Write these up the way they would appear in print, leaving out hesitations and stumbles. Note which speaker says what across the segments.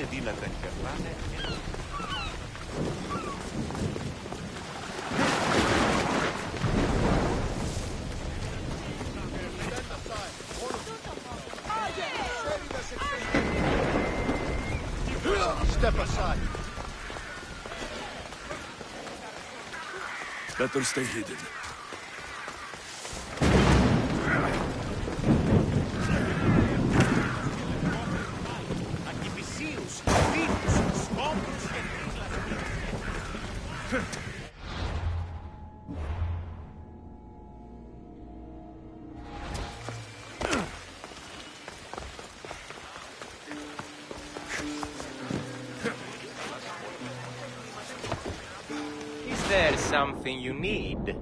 Speaker 1: δίλατα νικαρλάνε.
Speaker 2: Step aside.
Speaker 3: Better stay hidden.
Speaker 1: Ακιβησίους, φίλους, σκόπους και Is there something you need?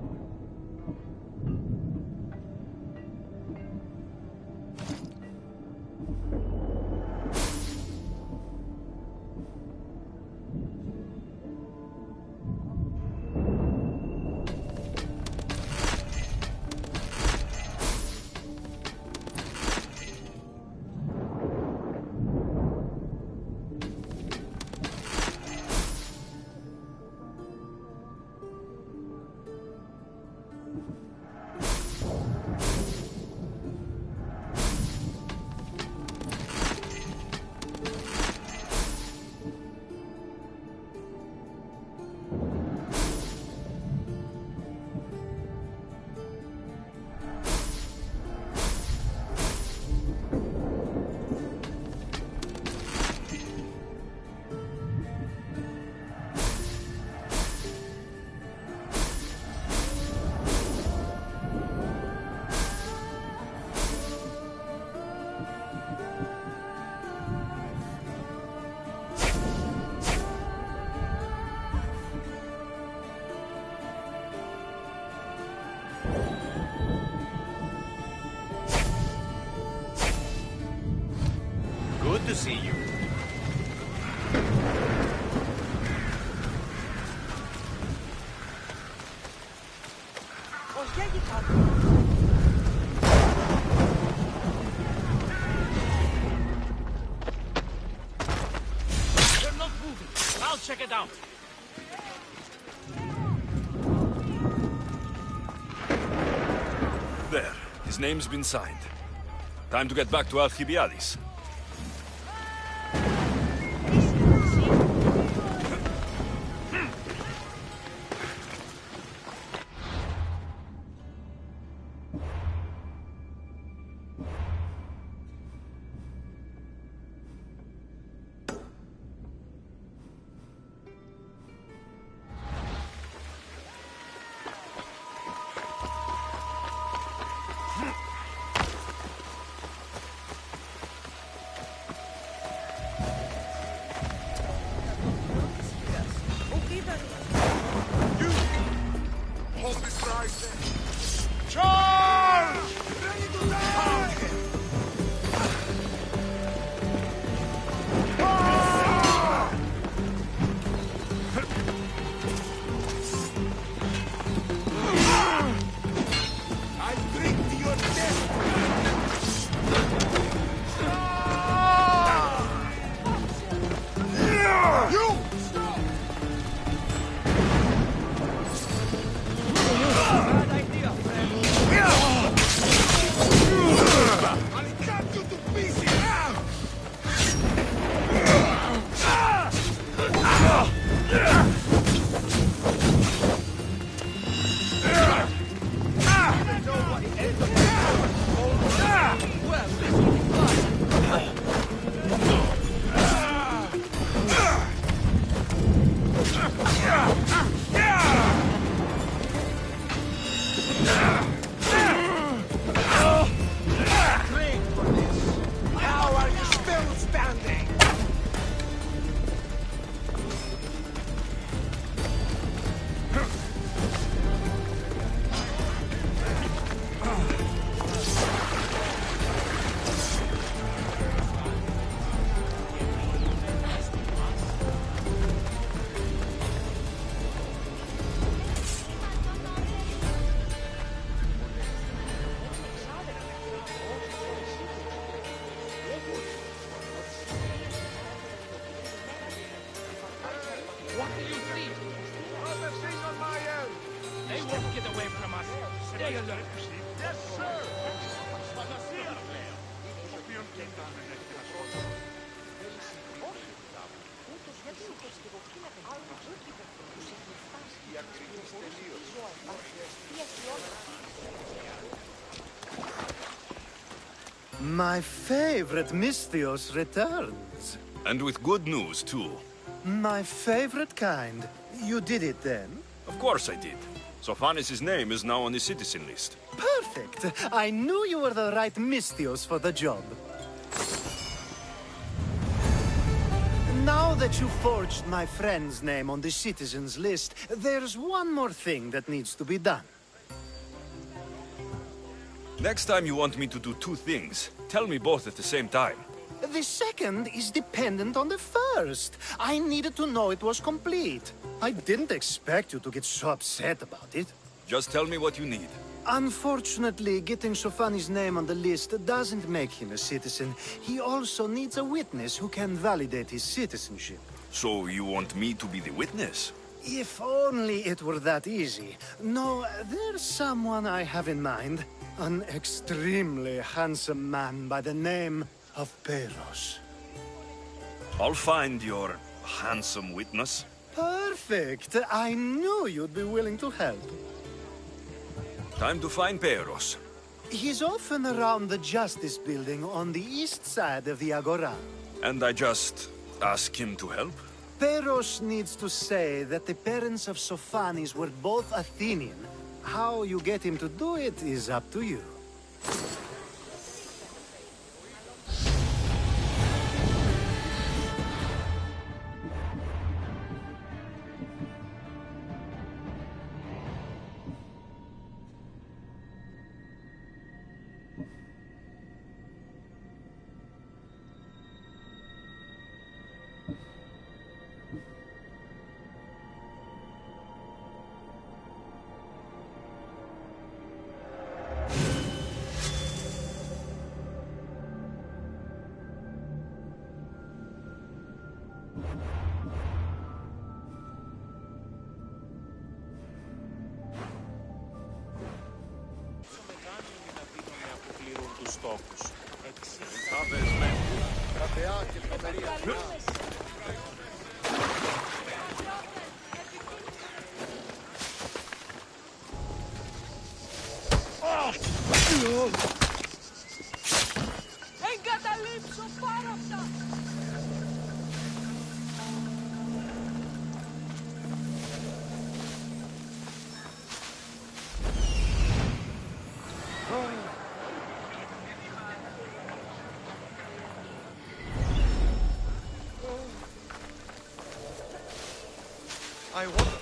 Speaker 1: Good to see you.
Speaker 4: They're not moving. I'll check it out.
Speaker 3: There. His name's been signed. Time to get back to Alcibiades.
Speaker 2: My favorite Misthios returns.
Speaker 3: And with good news, too.
Speaker 2: My favorite kind. You did it then?
Speaker 3: Of course I did. Sophanis' name is now on the citizen list.
Speaker 2: Perfect. I knew you were the right Misthios for the job. Now that you forged my friend's name on the citizens list, there's one more thing that needs to be done.
Speaker 3: Next time you want me to do two things, tell me both at the same time.
Speaker 2: The second is dependent on the first. I needed to know it was complete. I didn't expect you to get so upset about it.
Speaker 3: Just tell me what you need.
Speaker 2: Unfortunately, getting Sophanis' name on the list doesn't make him a citizen. He also needs a witness who can validate his citizenship.
Speaker 3: So you want me to be the witness?
Speaker 2: If only it were that easy. No, there's someone I have in mind. An extremely handsome man by the name of Peros.
Speaker 3: I'll find your handsome witness.
Speaker 2: Perfect. I knew you'd be willing to help.
Speaker 3: Time to find Peros.
Speaker 2: He's often around the Justice Building on the east side of the Agora.
Speaker 3: And I just ask him to help?
Speaker 2: Peros needs to say that the parents of Sophanis were both Athenian. How you get him to do it is up to you.
Speaker 5: Εγκαταλείψω πάρα αυτά!
Speaker 1: I want...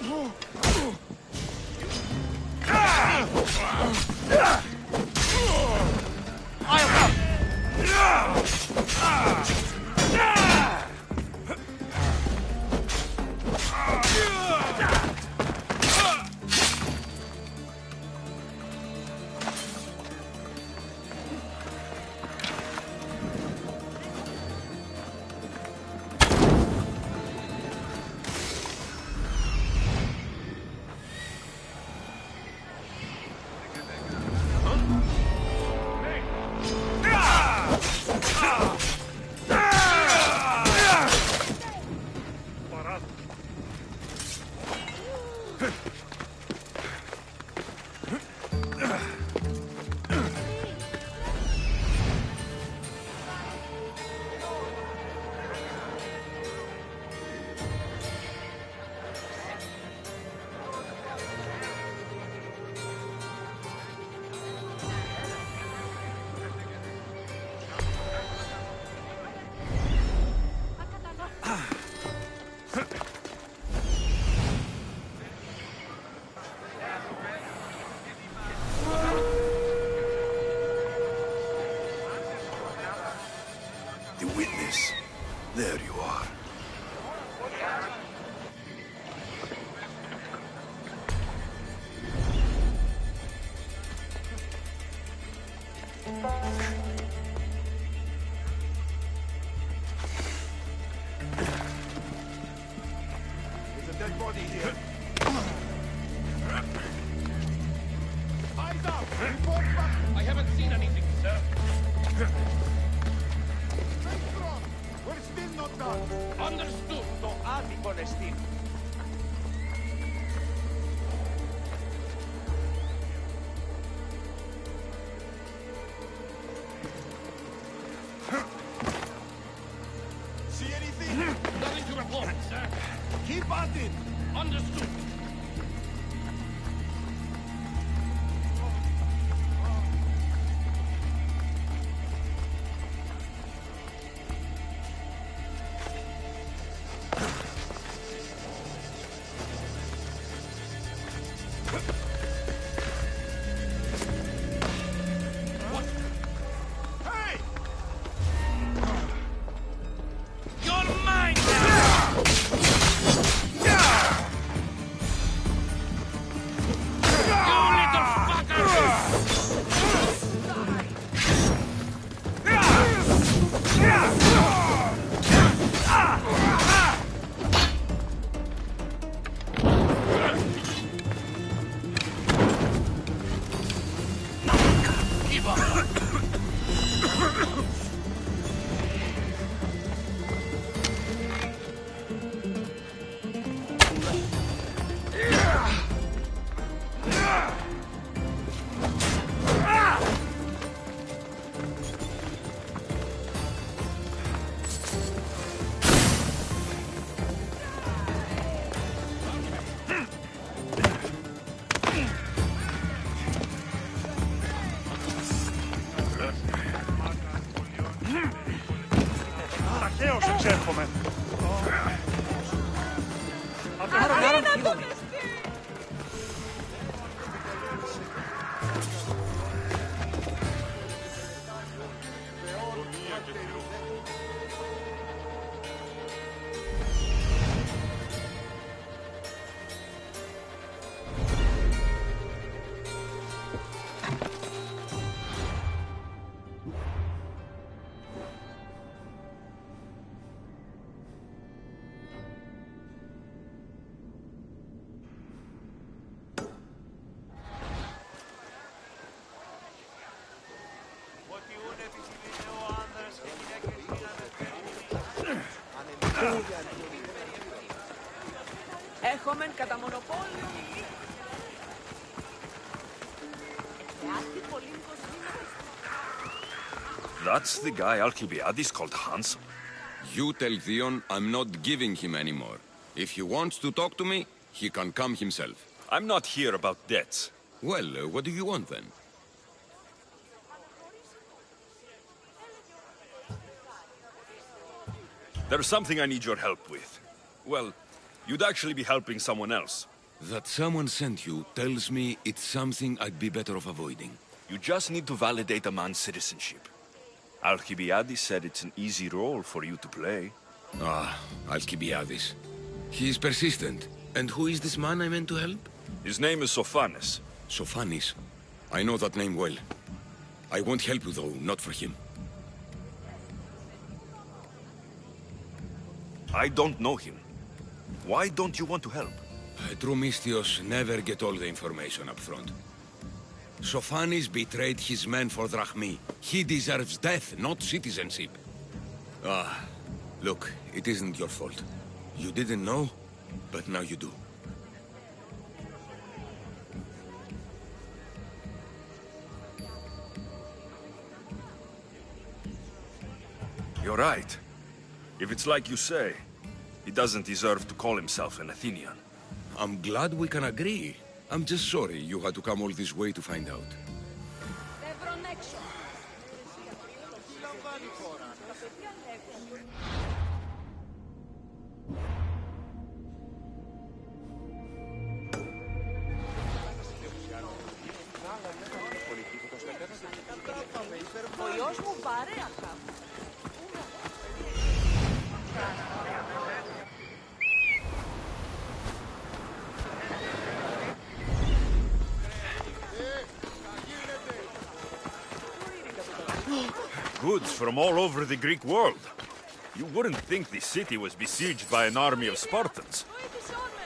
Speaker 3: The witness. There you are.
Speaker 1: There's a dead body here. Eyes up!
Speaker 4: Understood.
Speaker 1: Το άδικον εστίν.
Speaker 4: See anything? Nothing to report, sir.
Speaker 6: Keep at it!
Speaker 4: Understood.
Speaker 6: Hey!
Speaker 4: You're mine now! You little fucker! Keep up!
Speaker 6: Ταχαίως εξέρχομαι.
Speaker 5: Αφήνα τον εστί! Έχομεν κατά μονοπόλιο μιλή. Άστι πολύμικος δήμος.
Speaker 3: That's the guy Alcibiades called handsome.
Speaker 7: You tell Theon I'm not giving him anymore. If he wants to talk to me, he can come himself.
Speaker 3: I'm not here about debts.
Speaker 7: Well, what do you want then?
Speaker 3: There's something I need your help with. Well, you'd actually be helping someone else.
Speaker 7: That someone sent you tells me it's something I'd be better off avoiding.
Speaker 3: You just need to validate a man's citizenship. Alcibiades said it's an easy role for you to play.
Speaker 7: Ah, Alcibiades. He is persistent. And who is this man I meant to help?
Speaker 3: His name is Sophanes.
Speaker 7: Sophanis. I know that name well. I won't help you though, not for him.
Speaker 3: I don't know him. Why don't you want to help?
Speaker 7: True Mystios never get all the information up front. Sophanis betrayed his men for Drachmi. He deserves death, not citizenship. Ah, look, it isn't your fault. You didn't know, but now you do.
Speaker 3: You're right. If it's like you say, he doesn't deserve to call himself an Athenian.
Speaker 7: I'm glad we can agree. I'm just sorry you had to come all this way to find out.
Speaker 5: Εύρον έξω. Ο ιός μου παρέα κάπου.
Speaker 3: Goods from all over the Greek world. You wouldn't think the city was besieged by an army of Spartans.
Speaker 5: Βοήθησόν με.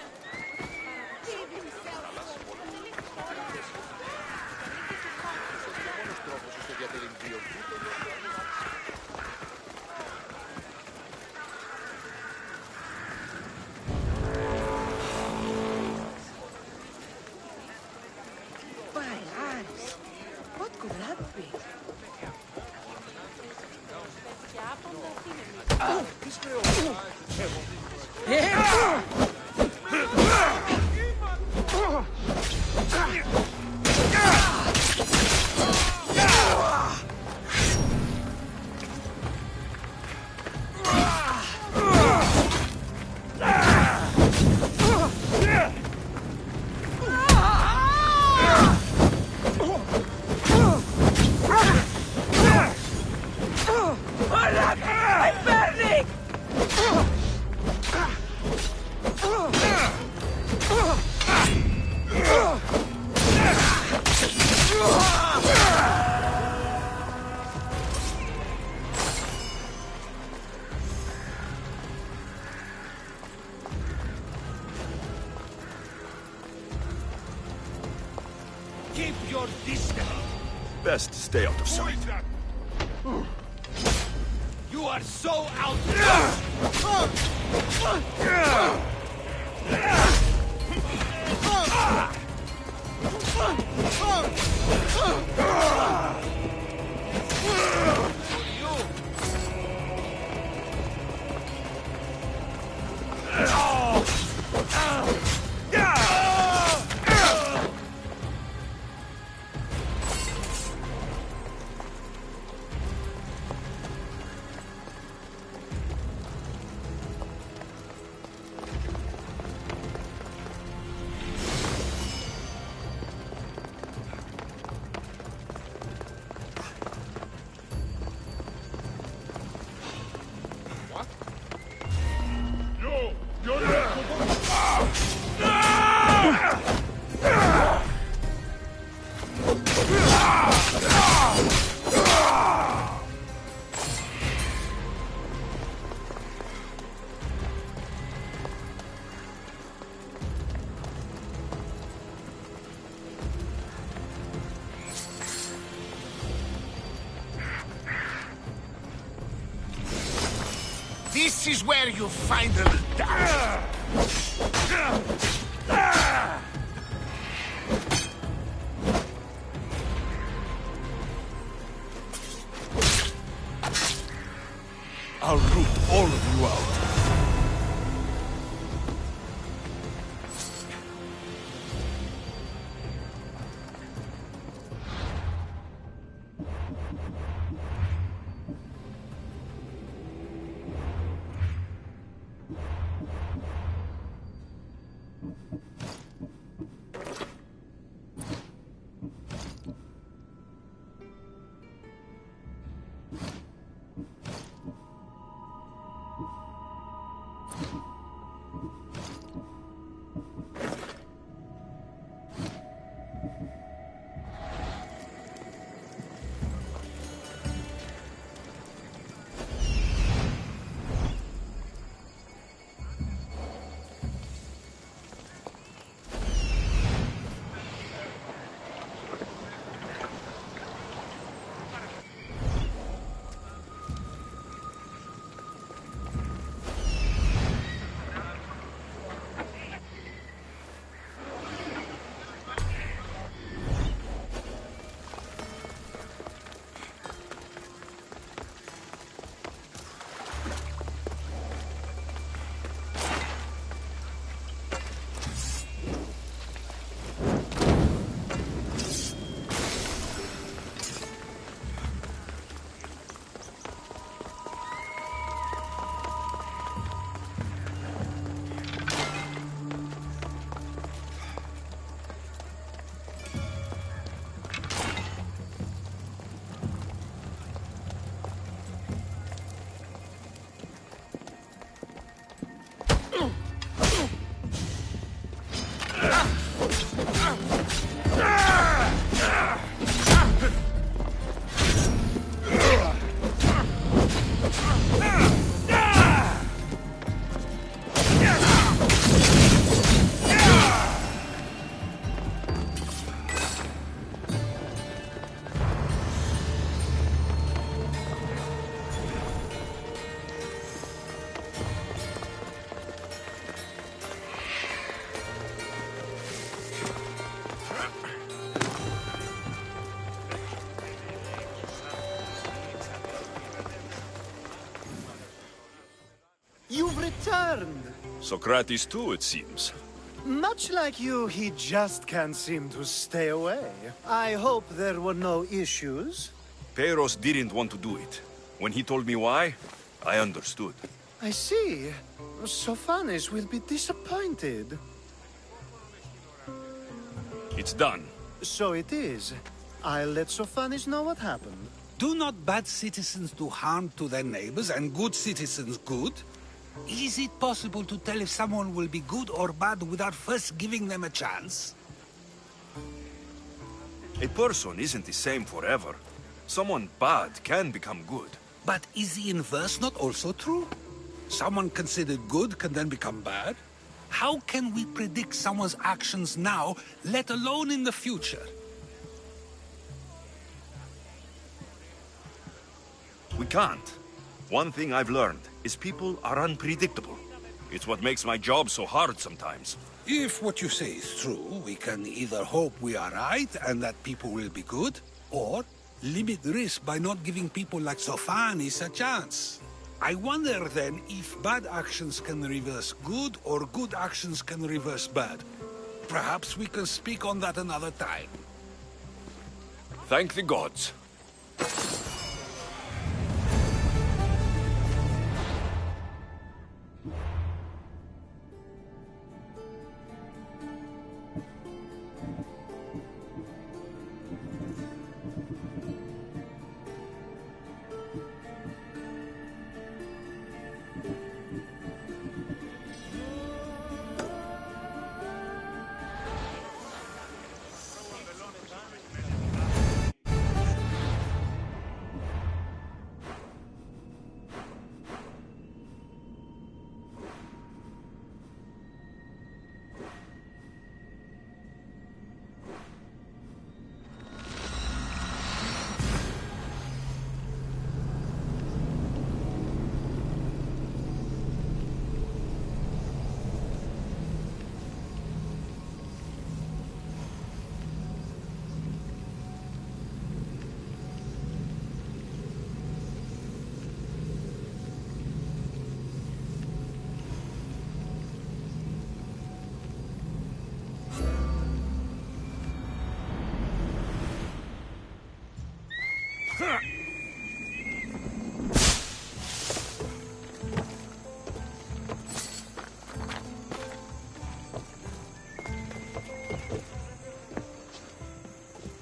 Speaker 4: Keep your distance.
Speaker 3: Best to stay out of sight.
Speaker 4: You are so out. This is where you finally die.
Speaker 3: I'll root all of you out.
Speaker 2: returned.
Speaker 3: Socrates too, it seems.
Speaker 2: Much like you, he just can't seem to stay away. I hope there were no issues.
Speaker 3: Peiros didn't want to do it. When he told me why, I understood.
Speaker 2: I see. Sophanes will be disappointed.
Speaker 3: It's done.
Speaker 2: So it is. I'll let Sophanes know what happened.
Speaker 8: Do not bad citizens do harm to their neighbors and good citizens good? Is it possible to tell if someone will be good or bad without first giving them a chance?
Speaker 3: A person isn't the same forever. Someone bad can become good.
Speaker 8: But is the inverse not also true? Someone considered good can then become bad? How can we predict someone's actions now, let alone in the future?
Speaker 3: We can't. One thing I've learned is people are unpredictable. It's what makes my job so hard sometimes.
Speaker 8: If what you say is true, we can either hope we are right and that people will be good, or limit risk by not giving people like Sophanes a chance. I wonder then if bad actions can reverse good or good actions can reverse bad. Perhaps we can speak on that another time.
Speaker 3: Thank the gods.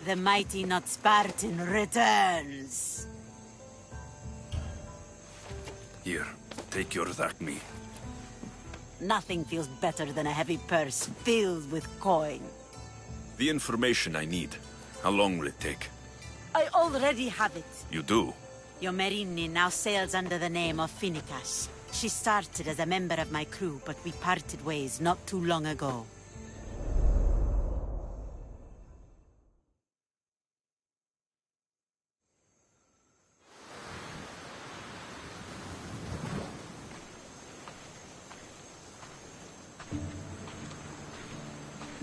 Speaker 9: The mighty not Spartan returns.
Speaker 3: Here, take your Thacme.
Speaker 9: Nothing feels better than a heavy purse filled with coin.
Speaker 3: The information I need. How long will it take?
Speaker 9: I already have it.
Speaker 3: You do?
Speaker 9: Yomerini now sails under the name of Finikas. She started as a member of my crew, but we parted ways not too long ago.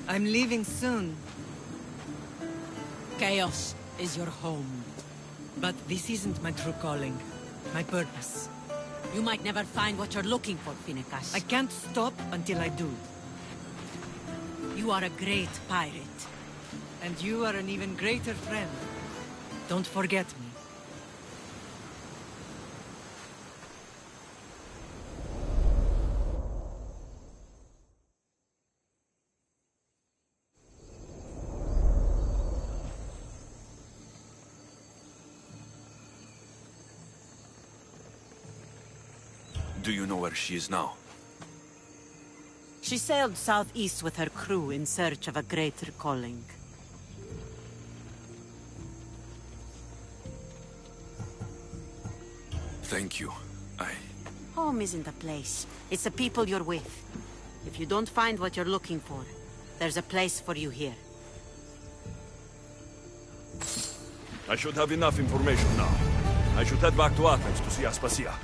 Speaker 10: I'm leaving soon. Chaos is your home. But this isn't my true calling. My purpose.
Speaker 9: You might never find what you're looking for, Finikas.
Speaker 10: I can't stop until I do.
Speaker 9: You are a great pirate.
Speaker 10: And you are an even greater friend. Don't forget me.
Speaker 3: Do you know where she is now?
Speaker 9: She sailed southeast with her crew in search of a greater calling.
Speaker 3: Thank you.
Speaker 9: Home isn't a place. It's the people you're with. If you don't find what you're looking for, there's a place for you here.
Speaker 3: I should have enough information now. I should head back to Athens to see Aspasia.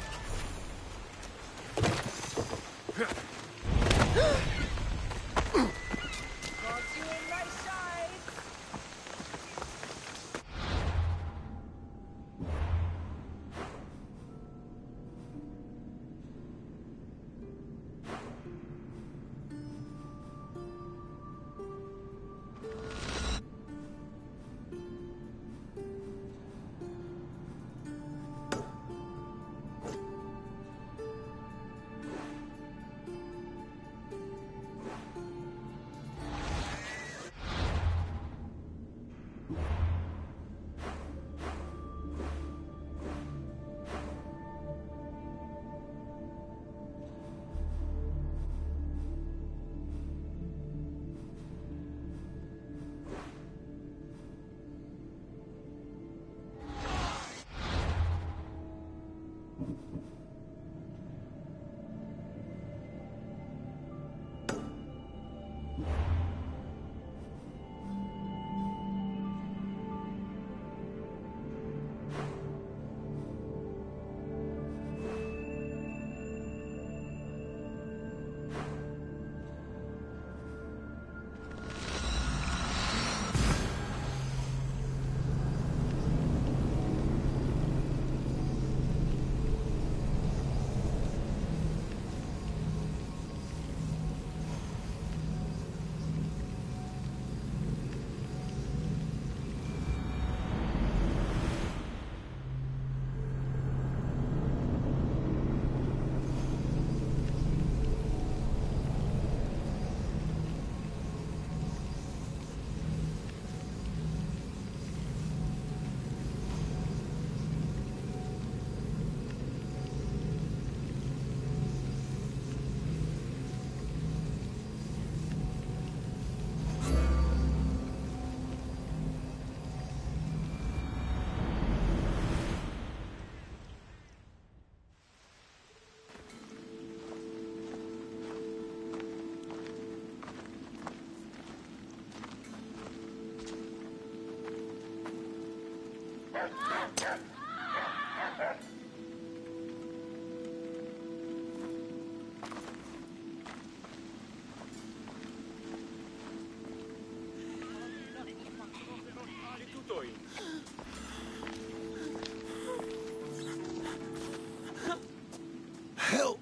Speaker 8: Help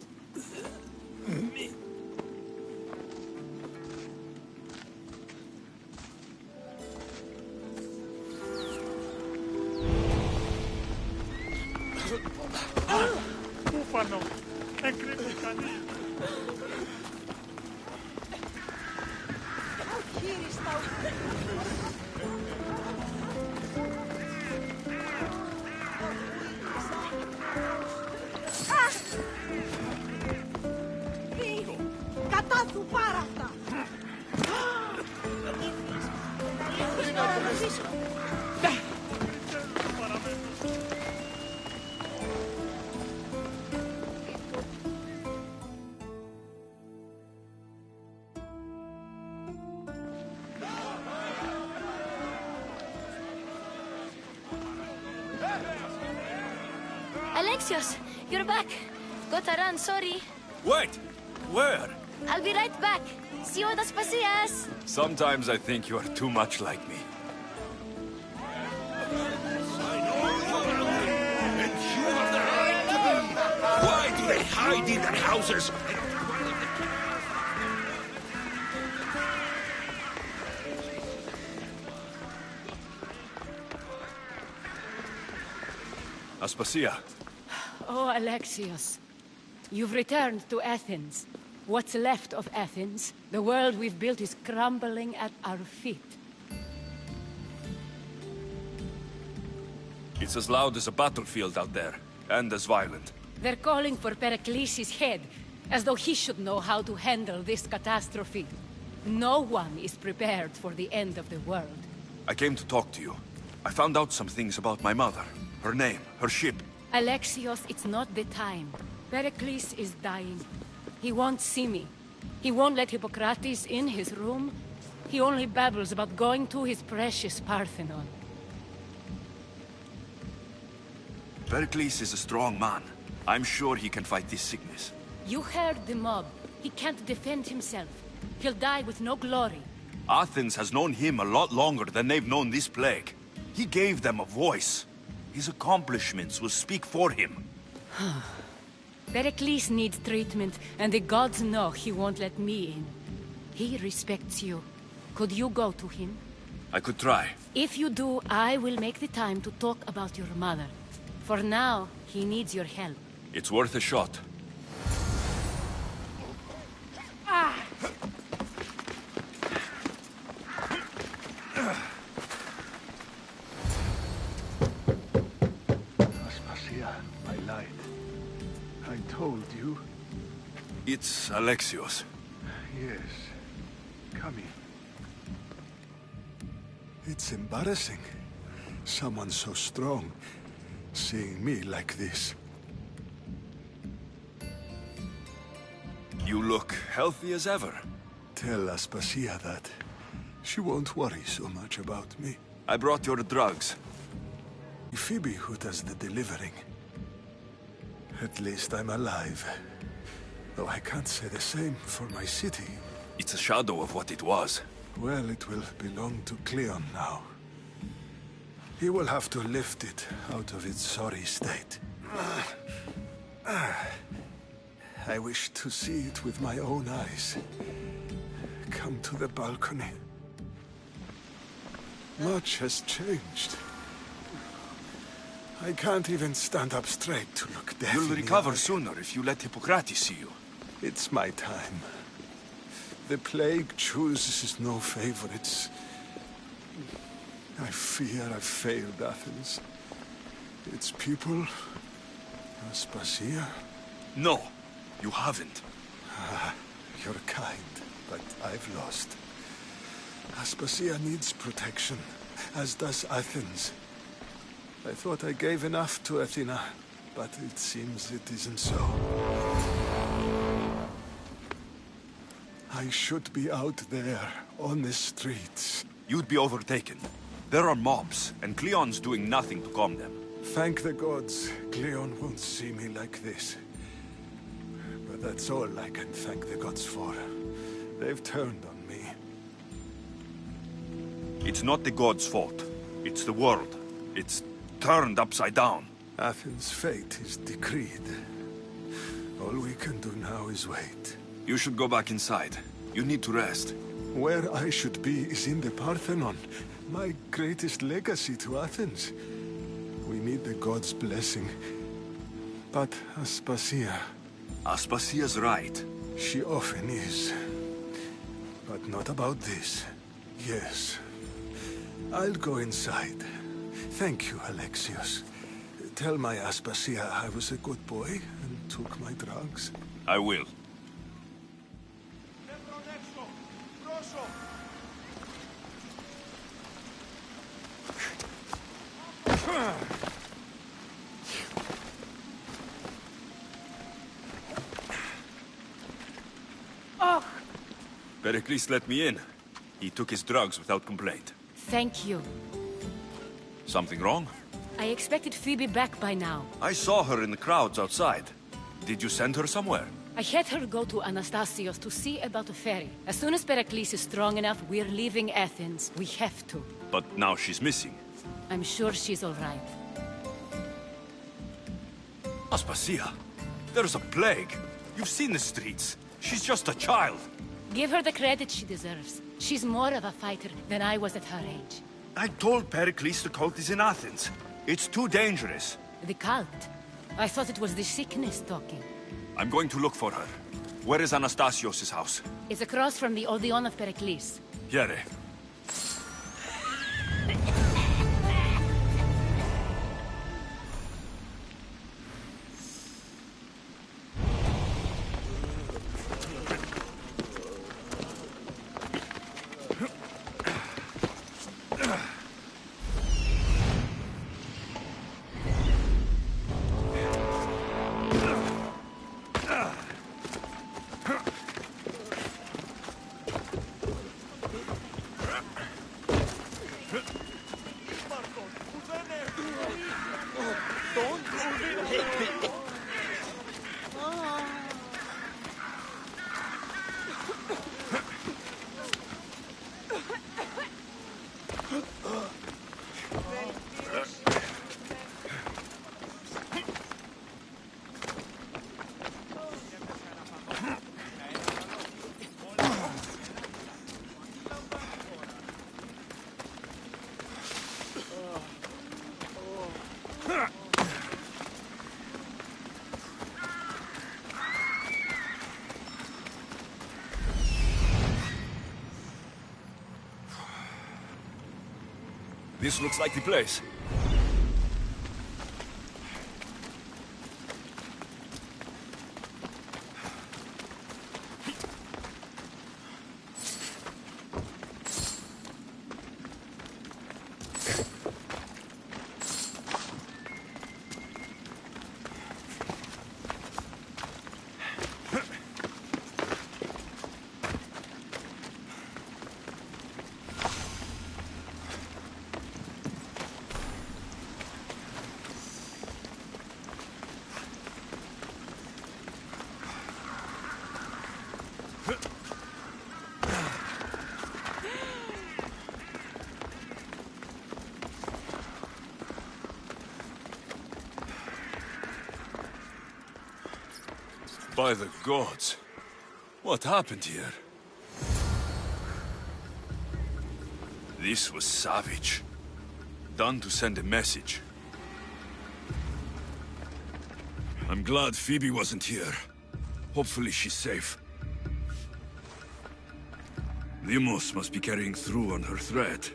Speaker 8: me.
Speaker 6: Bufano. Δεν κρύβει κανείς.
Speaker 5: Κατάθου πάρα αυτά!
Speaker 11: Alexios, you're back. Gotta run, sorry.
Speaker 3: Wait! Where?
Speaker 11: I'll be right back. See you at the Spasias.
Speaker 3: Sometimes I think you are too much like me.
Speaker 7: Why do they hide in their houses?
Speaker 3: Aspasia.
Speaker 10: Oh, Alexios. You've returned to Athens. What's left of Athens, the world we've built is crumbling at our feet.
Speaker 3: It's as loud as a battlefield out there, and as violent.
Speaker 10: They're calling for Pericles' head, as though he should know how to handle this catastrophe. No one is prepared for the end of the world.
Speaker 3: I came to talk to you. I found out some things about my mother. Her name, her ship.
Speaker 10: Alexios, it's not the time. Pericles is dying. He won't see me. He won't let Hippocrates in his room. He only babbles about going to his precious Parthenon.
Speaker 3: Pericles is a strong man. I'm sure he can fight this sickness.
Speaker 10: You heard the mob. He can't defend himself. He'll die with no glory.
Speaker 3: Athens has known him a lot longer than they've known this plague. He gave them a voice. His accomplishments will speak for him.
Speaker 10: Pericles needs treatment, and the gods know he won't let me in. He respects you. Could you go to him?
Speaker 3: I could try.
Speaker 10: If you do, I will make the time to talk about your mother. For now, he needs your help.
Speaker 3: It's worth a shot.
Speaker 6: Aspasia, my light. I told you.
Speaker 3: It's Alexios.
Speaker 6: Yes. Come in. It's embarrassing. Someone so strong seeing me like this.
Speaker 3: You look healthy as ever.
Speaker 6: Tell Aspasia that. She won't worry so much about me.
Speaker 3: I brought your drugs.
Speaker 6: Phoebe who does the delivering. At least I'm alive. Though I can't say the same for my city.
Speaker 3: It's a shadow of what it was.
Speaker 6: Well, it will belong to Cleon now. He will have to lift it out of its sorry state. I wish to see it with my own eyes. Come to the balcony. Much has changed. I can't even stand up straight to look death in
Speaker 3: You'll
Speaker 6: the
Speaker 3: recover
Speaker 6: eye.
Speaker 3: sooner if you let Hippocrates see you.
Speaker 6: It's my time. The plague chooses no favorites. I fear I've failed Athens. Its people... Aspasia?
Speaker 3: No, you haven't.
Speaker 6: You're kind, but I've lost. Aspasia needs protection, as does Athens. I thought I gave enough to Athena, but it seems it isn't so. I should be out there, on the streets.
Speaker 3: You'd be overtaken. There are mobs, and Cleon's doing nothing to calm them.
Speaker 6: Thank the gods, Cleon won't see me like this. But that's all I can thank the gods for. They've turned on me.
Speaker 3: It's not the gods' fault. It's the world. It's turned upside down.
Speaker 6: Athens' fate is decreed. All we can do now is wait.
Speaker 3: You should go back inside. You need to rest.
Speaker 6: Where I should be is in the Parthenon, my greatest legacy to Athens. We need the gods' blessing. But Aspasia...
Speaker 3: Aspasia's right.
Speaker 6: She often is. But not about this. Yes. I'll go inside. Thank you, Alexios. Tell my Aspasia I was a good boy and took my drugs.
Speaker 3: I will.
Speaker 10: Oh,
Speaker 3: Pericles let me in. He took his drugs without complaint.
Speaker 10: thank you.
Speaker 3: Something wrong?
Speaker 10: I expected Phoebe back by now.
Speaker 3: I saw her in the crowds outside. Did you send her somewhere?
Speaker 10: I had her go to Anastasios to see about a ferry. As soon as Pericles is strong enough, we're leaving Athens. We have to.
Speaker 3: But now she's missing.
Speaker 10: I'm sure she's all right.
Speaker 3: Aspasia, there's a plague. You've seen the streets. She's just a child.
Speaker 10: Give her the credit she deserves. She's more of a fighter than I was at her age.
Speaker 3: I told Pericles the cult is in Athens. It's too dangerous.
Speaker 10: The cult? I thought it was the sickness talking.
Speaker 3: I'm going to look for her. Where is Anastasios' house?
Speaker 10: It's across from the Odeon of Pericles.
Speaker 3: Here. This looks like the place.
Speaker 6: By the gods. What happened here?
Speaker 3: This was savage. Done to send a message. I'm glad Phoebe wasn't here. Hopefully she's safe. Limos must be carrying through on her threat.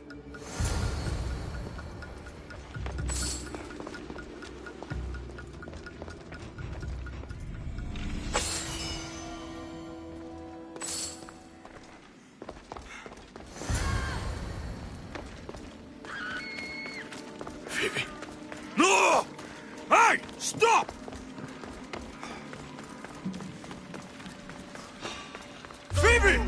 Speaker 3: Phoebe. No! Hey! Stop! Phoebe!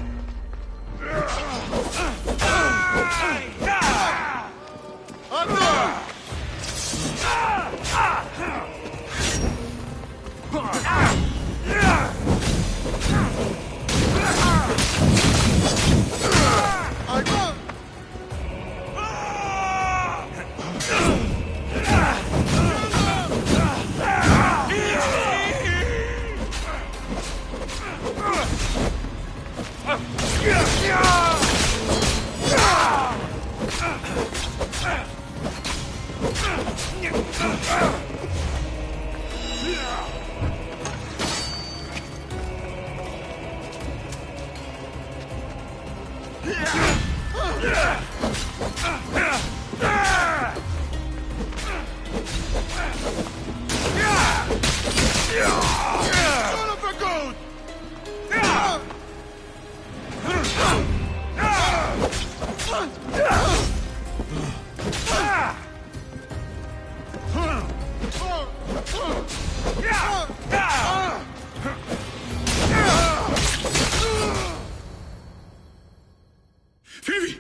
Speaker 3: Phoebe!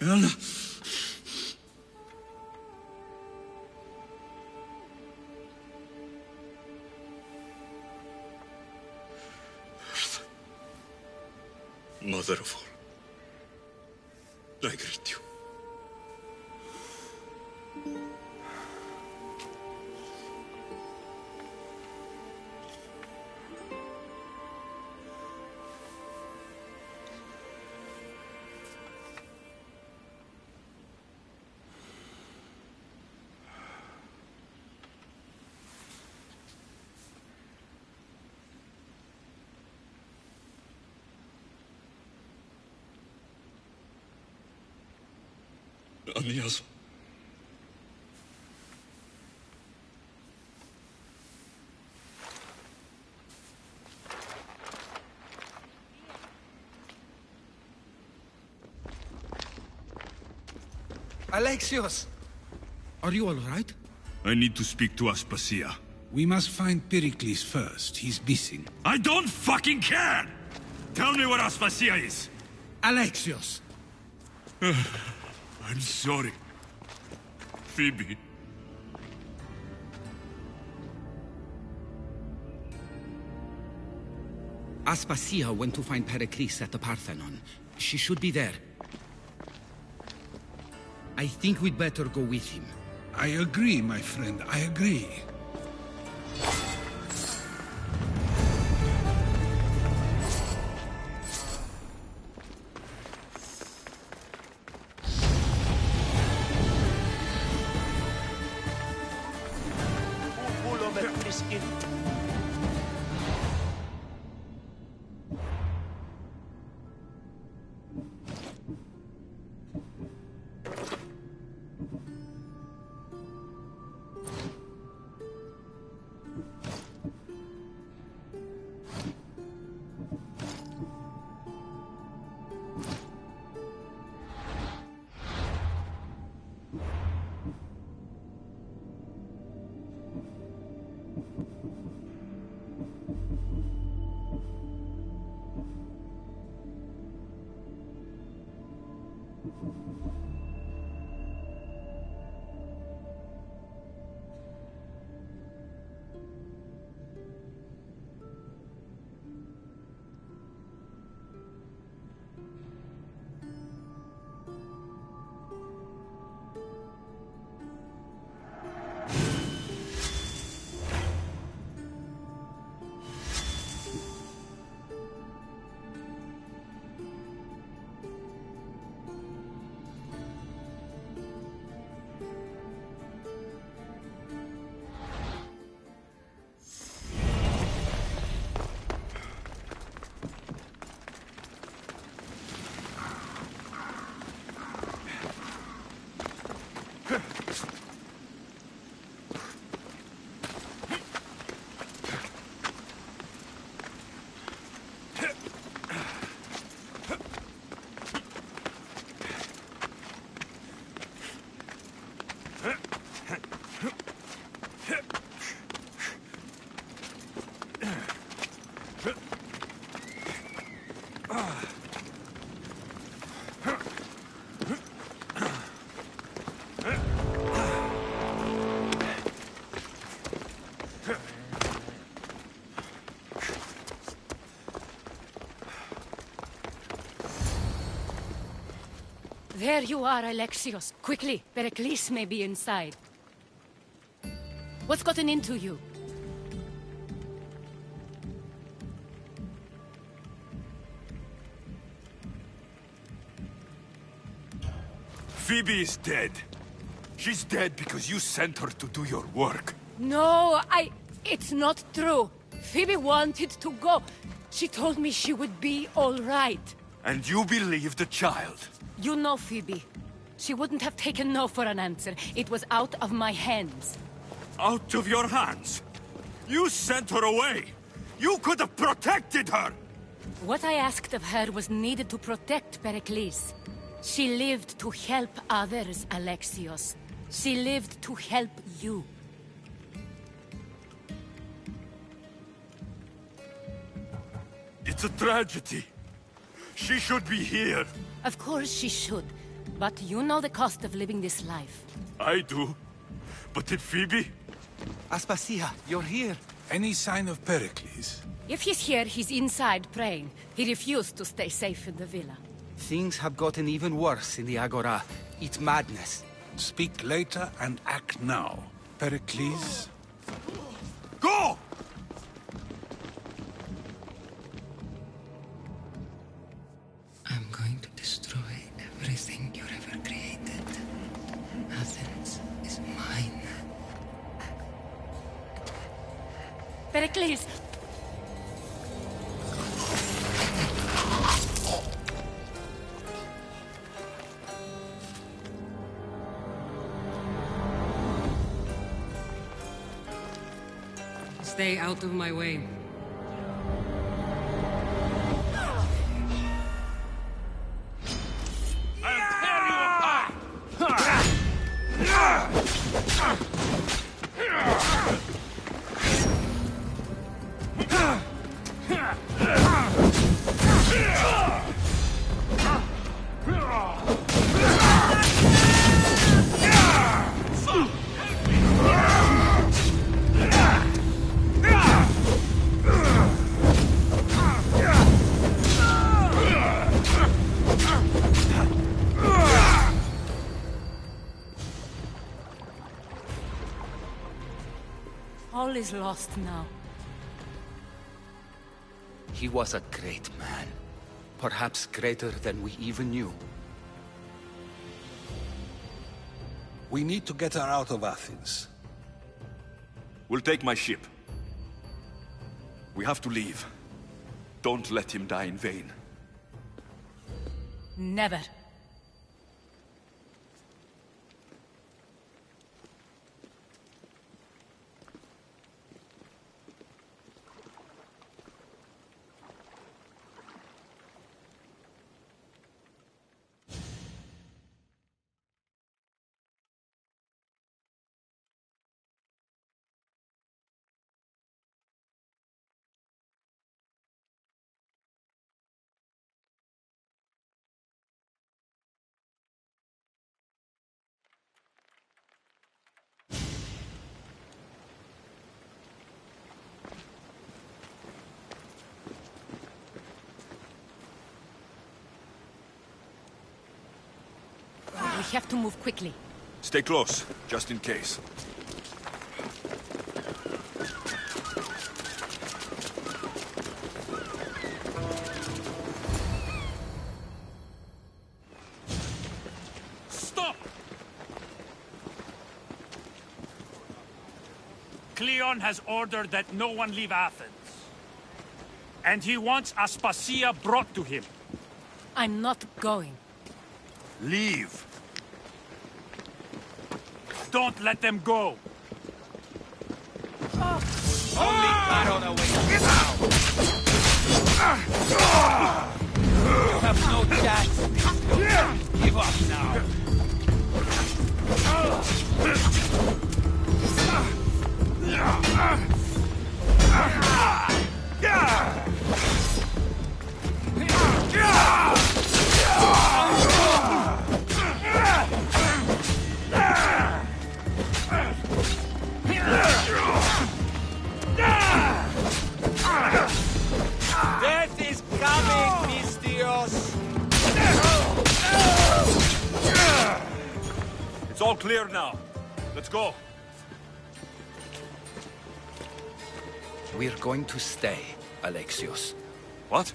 Speaker 3: No. Mother of all, I greet you. Aniaso.
Speaker 8: Alexios! Are you all right?
Speaker 3: I need to speak to Aspasia.
Speaker 8: We must find Pericles first. He's missing.
Speaker 3: I don't fucking care! Tell me where Aspasia is!
Speaker 8: Alexios!
Speaker 3: I'm sorry. Phoebe.
Speaker 12: Aspasia went to find Pericles at the Parthenon. She should be there. I think we'd better go with him.
Speaker 8: I agree, my friend. I agree.
Speaker 10: There you are, Alexios. Quickly, Pericles may be inside. What's gotten into you?
Speaker 3: Phoebe is dead. She's dead because you sent her to do your work.
Speaker 10: No, it's not true. Phoebe wanted to go. She told me she would be all right.
Speaker 3: And you believe the child?
Speaker 10: You know Phoebe. She wouldn't have taken no for an answer. It was out of my hands.
Speaker 3: Out of your hands? You sent her away! You could have protected her!
Speaker 10: What I asked of her was needed to protect Pericles. She lived to help others, Alexios. She lived to help you.
Speaker 3: It's a tragedy. She should be here.
Speaker 10: Of course she should. But you know the cost of living this life.
Speaker 3: I do. But did Phoebe?
Speaker 13: Aspasia, you're here.
Speaker 8: Any sign of Pericles?
Speaker 10: If he's here, he's inside praying. He refused to stay safe in the villa.
Speaker 13: Things have gotten even worse in the Agora. It's madness.
Speaker 8: Speak later and act now. Pericles?
Speaker 3: Go!
Speaker 12: I'm going to destroy everything you've ever created. Athens is mine.
Speaker 10: Pericles!
Speaker 14: Stay out of my way.
Speaker 10: All is lost now.
Speaker 13: He was a great man. Perhaps greater than we even knew.
Speaker 8: We need to get her out of Athens.
Speaker 3: We'll take my ship. We have to leave. Don't let him die in vain.
Speaker 10: Never. We have to move quickly.
Speaker 3: Stay close, just in case.
Speaker 15: Stop! Cleon has ordered that no one leave Athens. And he wants Aspasia brought to him.
Speaker 10: I'm not going.
Speaker 3: Leave!
Speaker 15: Don't let them go!
Speaker 1: Only Charon awaits now! You have no chance, Misthios. Give up now! Death is coming, Misthios!
Speaker 3: It's all clear now. Let's go.
Speaker 13: We're going to stay, Alexios.
Speaker 3: What?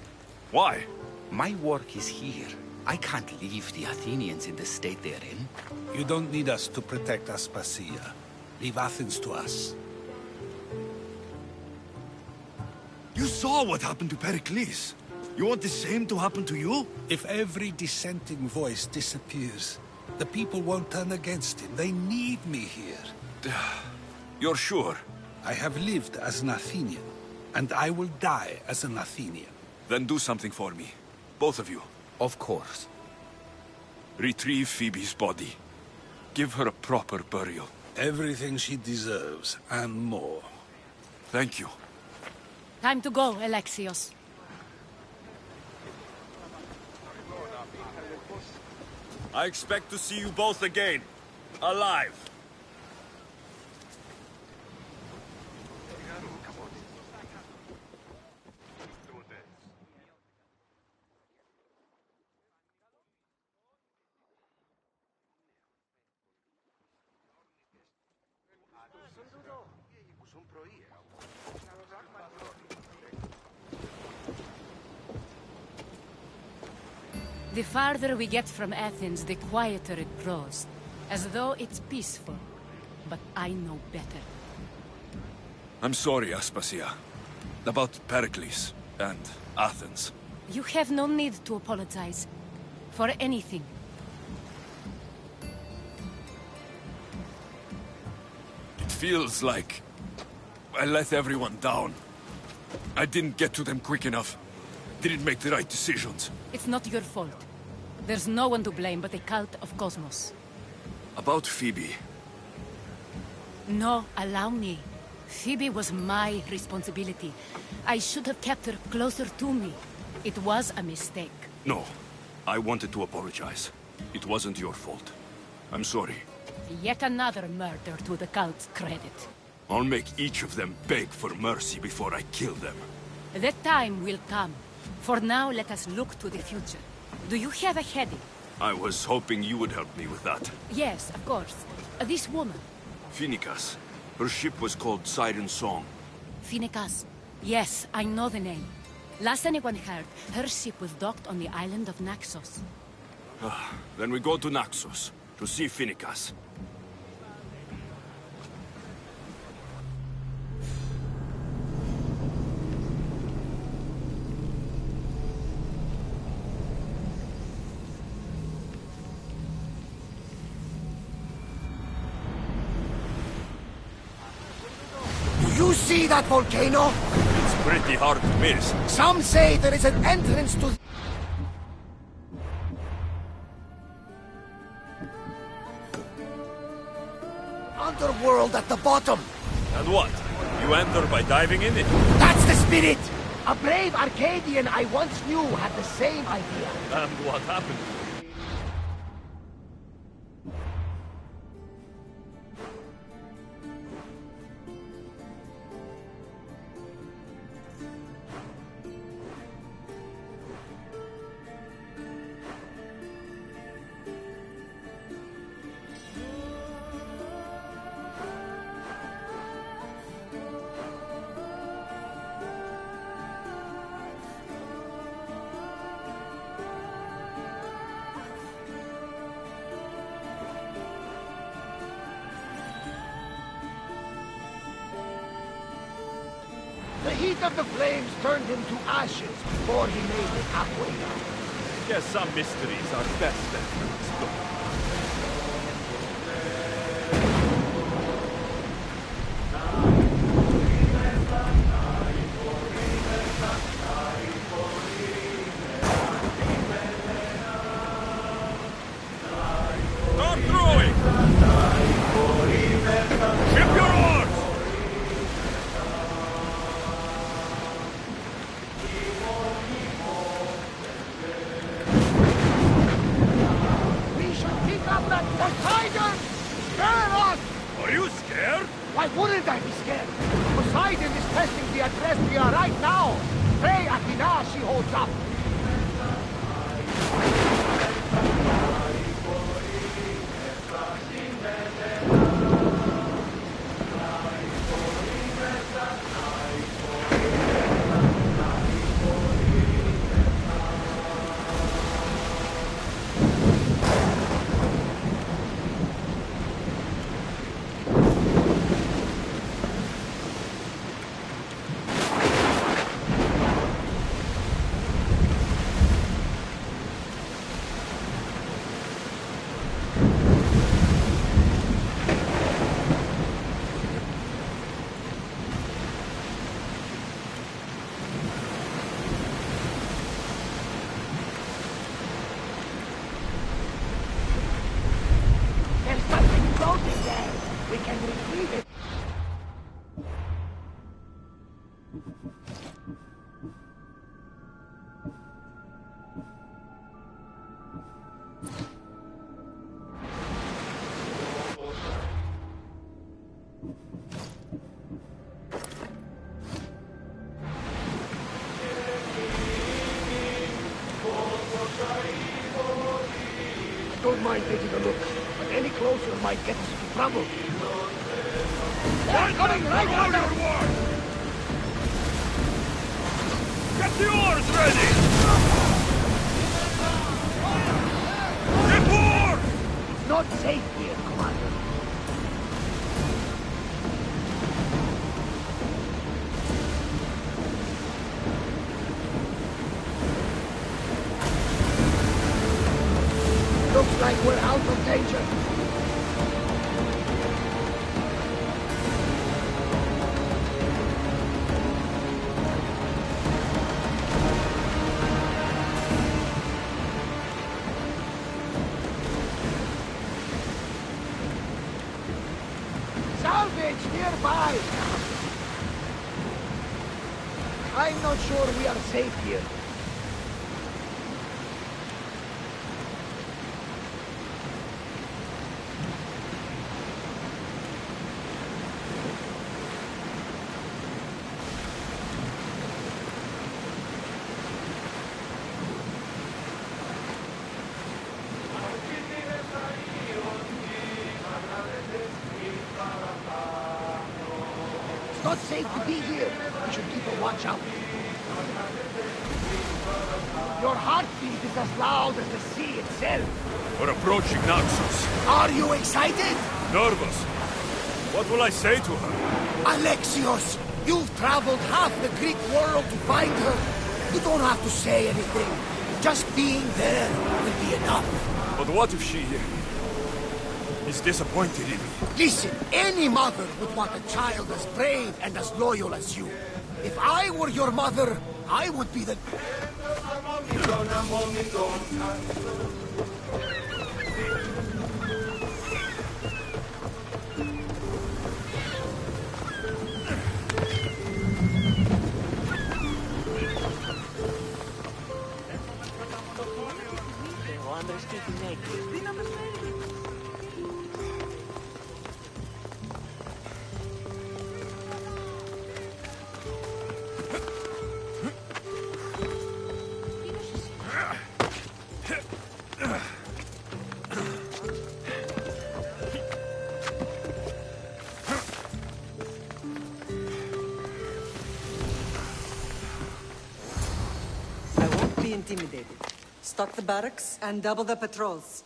Speaker 3: Why?
Speaker 13: My work is here. I can't leave the Athenians in the state they're in.
Speaker 8: You don't need us to protect Aspasia. Leave Athens to us.
Speaker 3: You saw what happened to Pericles. You want the same to happen to you?
Speaker 8: If every dissenting voice disappears, the people won't turn against him. They need me here.
Speaker 3: You're sure?
Speaker 8: I have lived as an Athenian, and I will die as an Athenian.
Speaker 3: Then do something for me. Both of you.
Speaker 13: Of course.
Speaker 3: Retrieve Phoebe's body. Give her a proper burial.
Speaker 8: Everything she deserves, and more.
Speaker 3: Thank you.
Speaker 10: Time to go, Alexios.
Speaker 3: I expect to see you both again. Alive.
Speaker 10: The farther we get from Athens, the quieter it grows. As though it's peaceful. But I know better.
Speaker 3: I'm sorry, Aspasia. About Pericles and Athens.
Speaker 10: You have no need to apologize. For anything.
Speaker 3: It feels like I let everyone down. I didn't get to them quick enough. Didn't make the right decisions.
Speaker 10: It's not your fault. There's no one to blame but the cult of Cosmos.
Speaker 3: About Phoebe.
Speaker 10: No, allow me. Phoebe was my responsibility. I should have kept her closer to me. It was a mistake.
Speaker 3: No. I wanted to apologize. It wasn't your fault. I'm sorry.
Speaker 10: Yet another murder to the cult's credit.
Speaker 3: I'll make each of them beg for mercy before I kill them.
Speaker 10: That time will come. For now, let us look to the future. Do you have a heading?
Speaker 3: I was hoping you would help me with that.
Speaker 10: Yes, of course. This woman.
Speaker 3: Phoenicas. Her ship was called Siren Song.
Speaker 10: Phoenicas. Yes, I know the name. Last anyone heard, her ship was docked on the island of Naxos.
Speaker 3: Then we go to Naxos, to see Phoenicas.
Speaker 4: You see that volcano?
Speaker 3: It's pretty hard to miss.
Speaker 4: Some say there is an entrance to... underworld at the bottom.
Speaker 3: And what? You enter by diving in it?
Speaker 4: That's the spirit! A brave Arcadian I once knew had the same idea.
Speaker 3: And what happened?
Speaker 4: The heat of the flames turned him to ashes before he made it halfway down.
Speaker 3: Guess some mysteries are best left unexplored. Start throwing! Ship your oars!
Speaker 4: Poseidon! Spare us!
Speaker 3: Are you scared?
Speaker 4: Why wouldn't I be scared? Poseidon is testing the Adrestia right now. Pray Athena she holds up. believe it. Don't mind taking a look, but any closer might get us into trouble. They're coming right at us!
Speaker 3: Get the oars ready! Get more!
Speaker 4: It's not safe here, Commander. Looks like we're out of danger. Salvage nearby! I'm not sure we are safe here. It's not safe to be here. We should keep a watch out. Your heartbeat is as loud as the sea itself.
Speaker 3: We're approaching Naxos.
Speaker 4: Are you excited?
Speaker 3: Nervous. What will I say to her?
Speaker 4: Alexios, you've traveled half the Greek world to find her. You don't have to say anything. Just being there will be enough.
Speaker 3: But what if she is disappointed in me?
Speaker 4: Listen, any mother would want a child as brave and as loyal as you. If I were your mother, I would be the...
Speaker 14: Intimidated. Stock the barracks and double the patrols.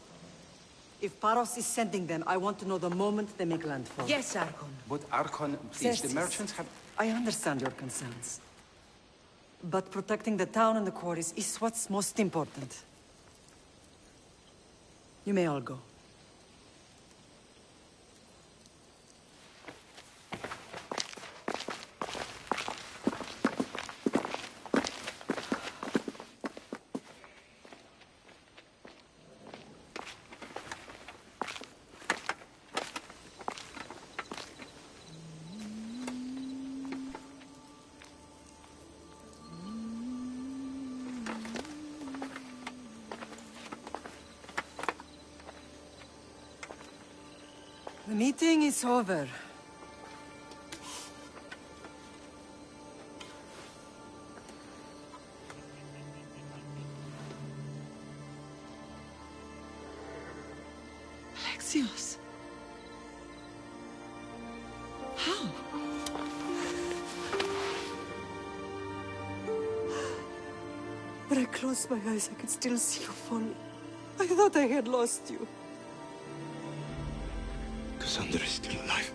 Speaker 14: If Paros is sending them, I want to know the moment they make landfall.
Speaker 16: Yes, Archon.
Speaker 13: But Archon, please, the
Speaker 14: Xerxes,
Speaker 13: merchants have...
Speaker 14: I understand your concerns. But protecting the town and the quarries is what's most important. You may all go. The meeting is over. Alexios. How? When I closed my eyes, I could still see you falling. I thought I had lost you.
Speaker 6: Cassandra is still alive.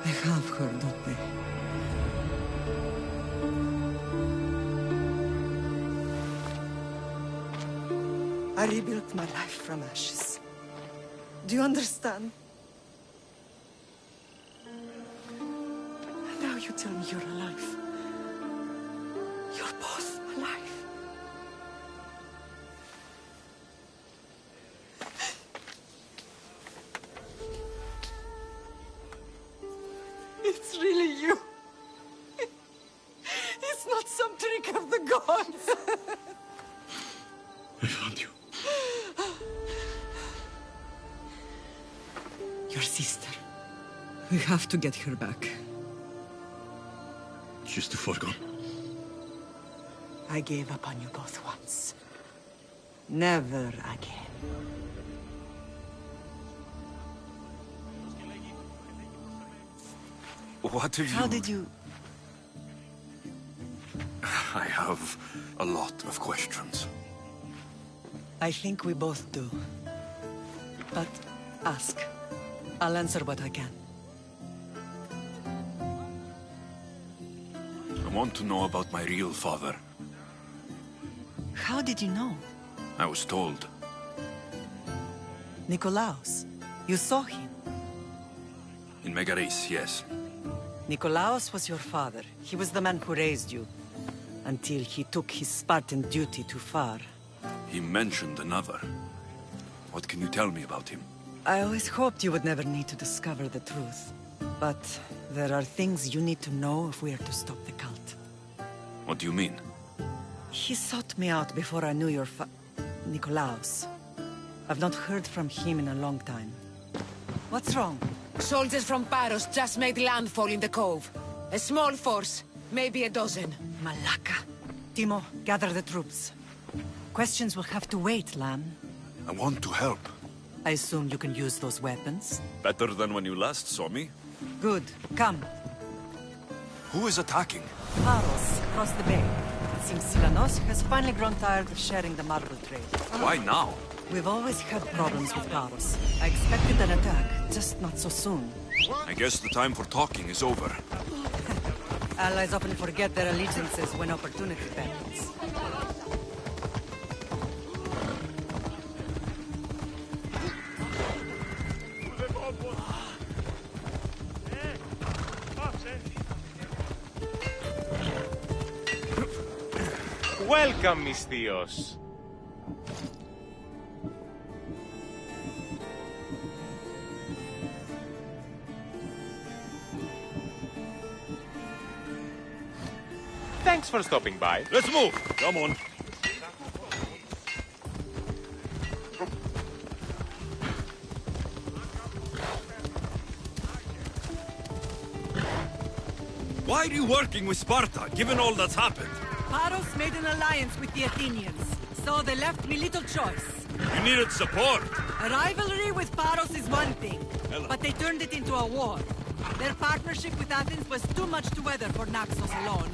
Speaker 14: They have her, don't they? I rebuilt my life from ashes. Do you understand? And now you tell me you're alive. You're both alive.
Speaker 16: found you.
Speaker 14: Your sister. We have to get her back.
Speaker 16: She's too far gone.
Speaker 14: I gave up on you both once. Never again.
Speaker 3: What have you...
Speaker 14: How did you...
Speaker 3: I have a lot of questions.
Speaker 14: I think we both do. But ask. I'll answer what I can.
Speaker 3: I want to know about my real father.
Speaker 14: How did you know?
Speaker 3: I was told.
Speaker 14: Nikolaos. You saw him.
Speaker 3: In Megaris, yes.
Speaker 14: Nikolaos was your father. He was the man who raised you. Until he took his Spartan duty too far.
Speaker 3: He mentioned another. What can you tell me about him?
Speaker 14: I always hoped you would never need to discover the truth. But there are things you need to know if we are to stop the cult.
Speaker 3: What do you mean?
Speaker 14: He sought me out before I knew your Nikolaos. I've not heard from him in a long time. What's wrong?
Speaker 5: Soldiers from Paros just made landfall in the cove. A small force, maybe a dozen.
Speaker 14: Malaka. Timo, gather the troops. Questions will have to wait, Lamb.
Speaker 3: I want to help.
Speaker 14: I assume you can use those weapons?
Speaker 3: Better than when you last saw me.
Speaker 14: Good. Come.
Speaker 3: Who is attacking?
Speaker 14: Paros, across the bay. It seems Silanos has finally grown tired of sharing the marble trade.
Speaker 3: Why now?
Speaker 14: We've always had problems with Paros. I expected an attack, just not so soon.
Speaker 3: I guess the time for talking is over.
Speaker 14: Allies often forget their allegiances when opportunity beckons.
Speaker 17: Welcome, mis tíos. Thanks for stopping by.
Speaker 3: Let's move! Come on. Why are you working with Sparta, given all that's happened?
Speaker 14: Paros made an alliance with the Athenians, so they left me little choice.
Speaker 3: You needed support.
Speaker 14: A rivalry with Paros is one thing, but they turned it into a war. Their partnership with Athens was too much to weather for Naxos alone.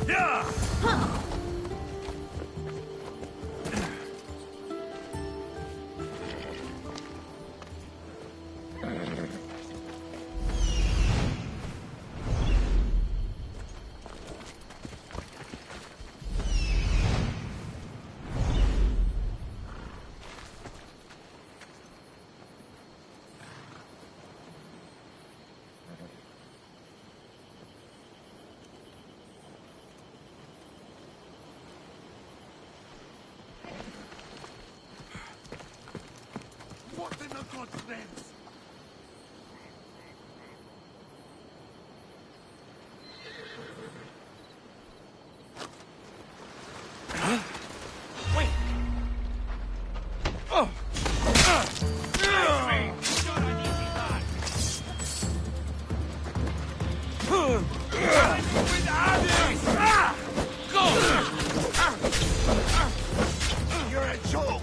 Speaker 3: Yeah!
Speaker 4: What in the God's name?
Speaker 17: Wait. Oh.
Speaker 4: You're a joke!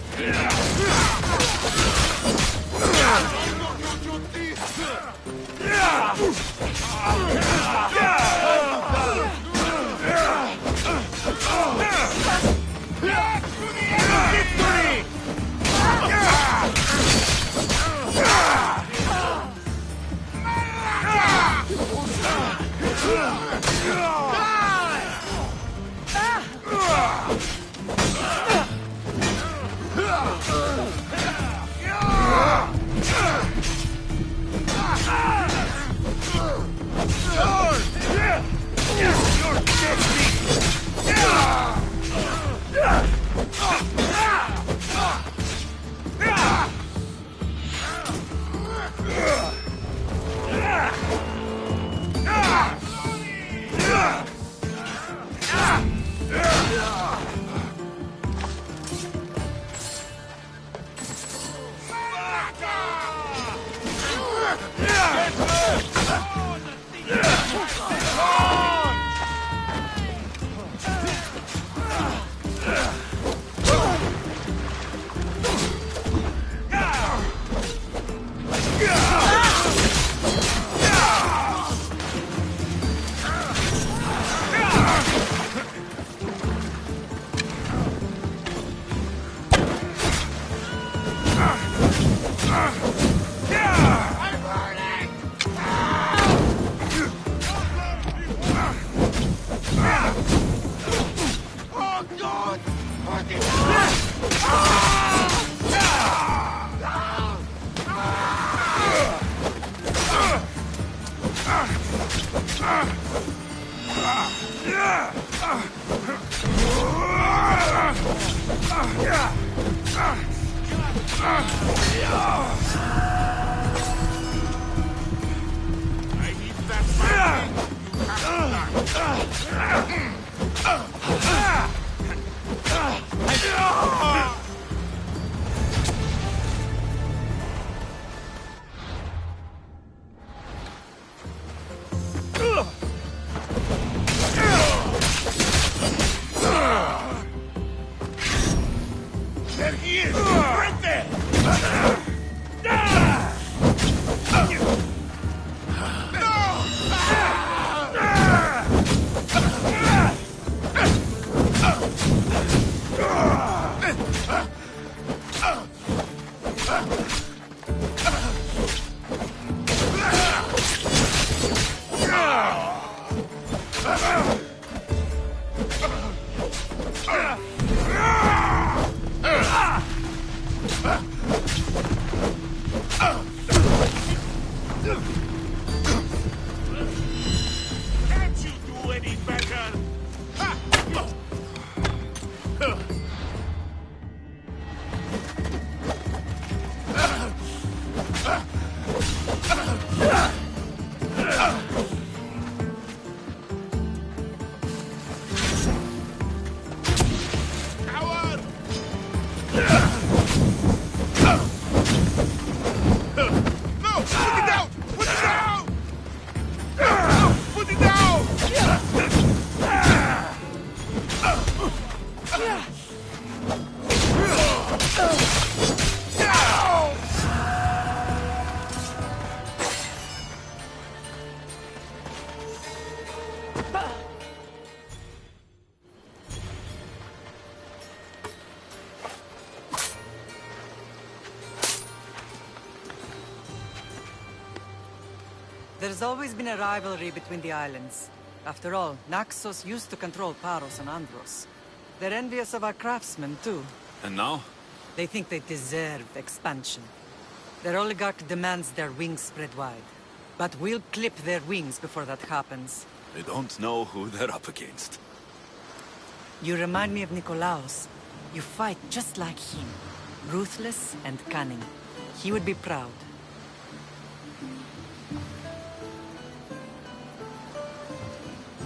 Speaker 4: There he is! Right there! Can't you do any better? Coward! No! Put it down! Put it down! No! Put it down!
Speaker 14: There's always been a rivalry between the islands. After all, Naxos used to control Paros and Andros. They're envious of our craftsmen, too.
Speaker 3: And now?
Speaker 14: They think they deserve expansion. Their oligarch demands their wings spread wide. But we'll clip their wings before that happens.
Speaker 3: They don't know who they're up against.
Speaker 14: You remind me of Nikolaos. You fight just like him. Ruthless and cunning. He would be proud.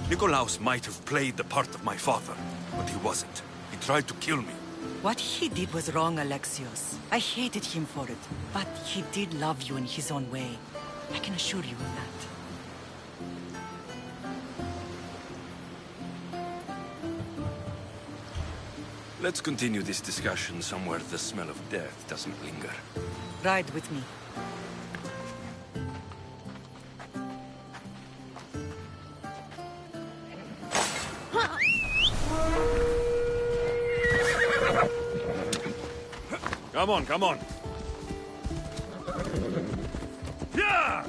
Speaker 3: Nikolaos might have played the part of my father, but he wasn't. He tried to kill me.
Speaker 14: What he did was wrong, Alexios. I hated him for it. But he did love you in his own way. I can assure you of that.
Speaker 3: Let's continue this discussion somewhere the smell of death doesn't linger.
Speaker 14: Ride with me.
Speaker 3: Come on, come on. Yeah!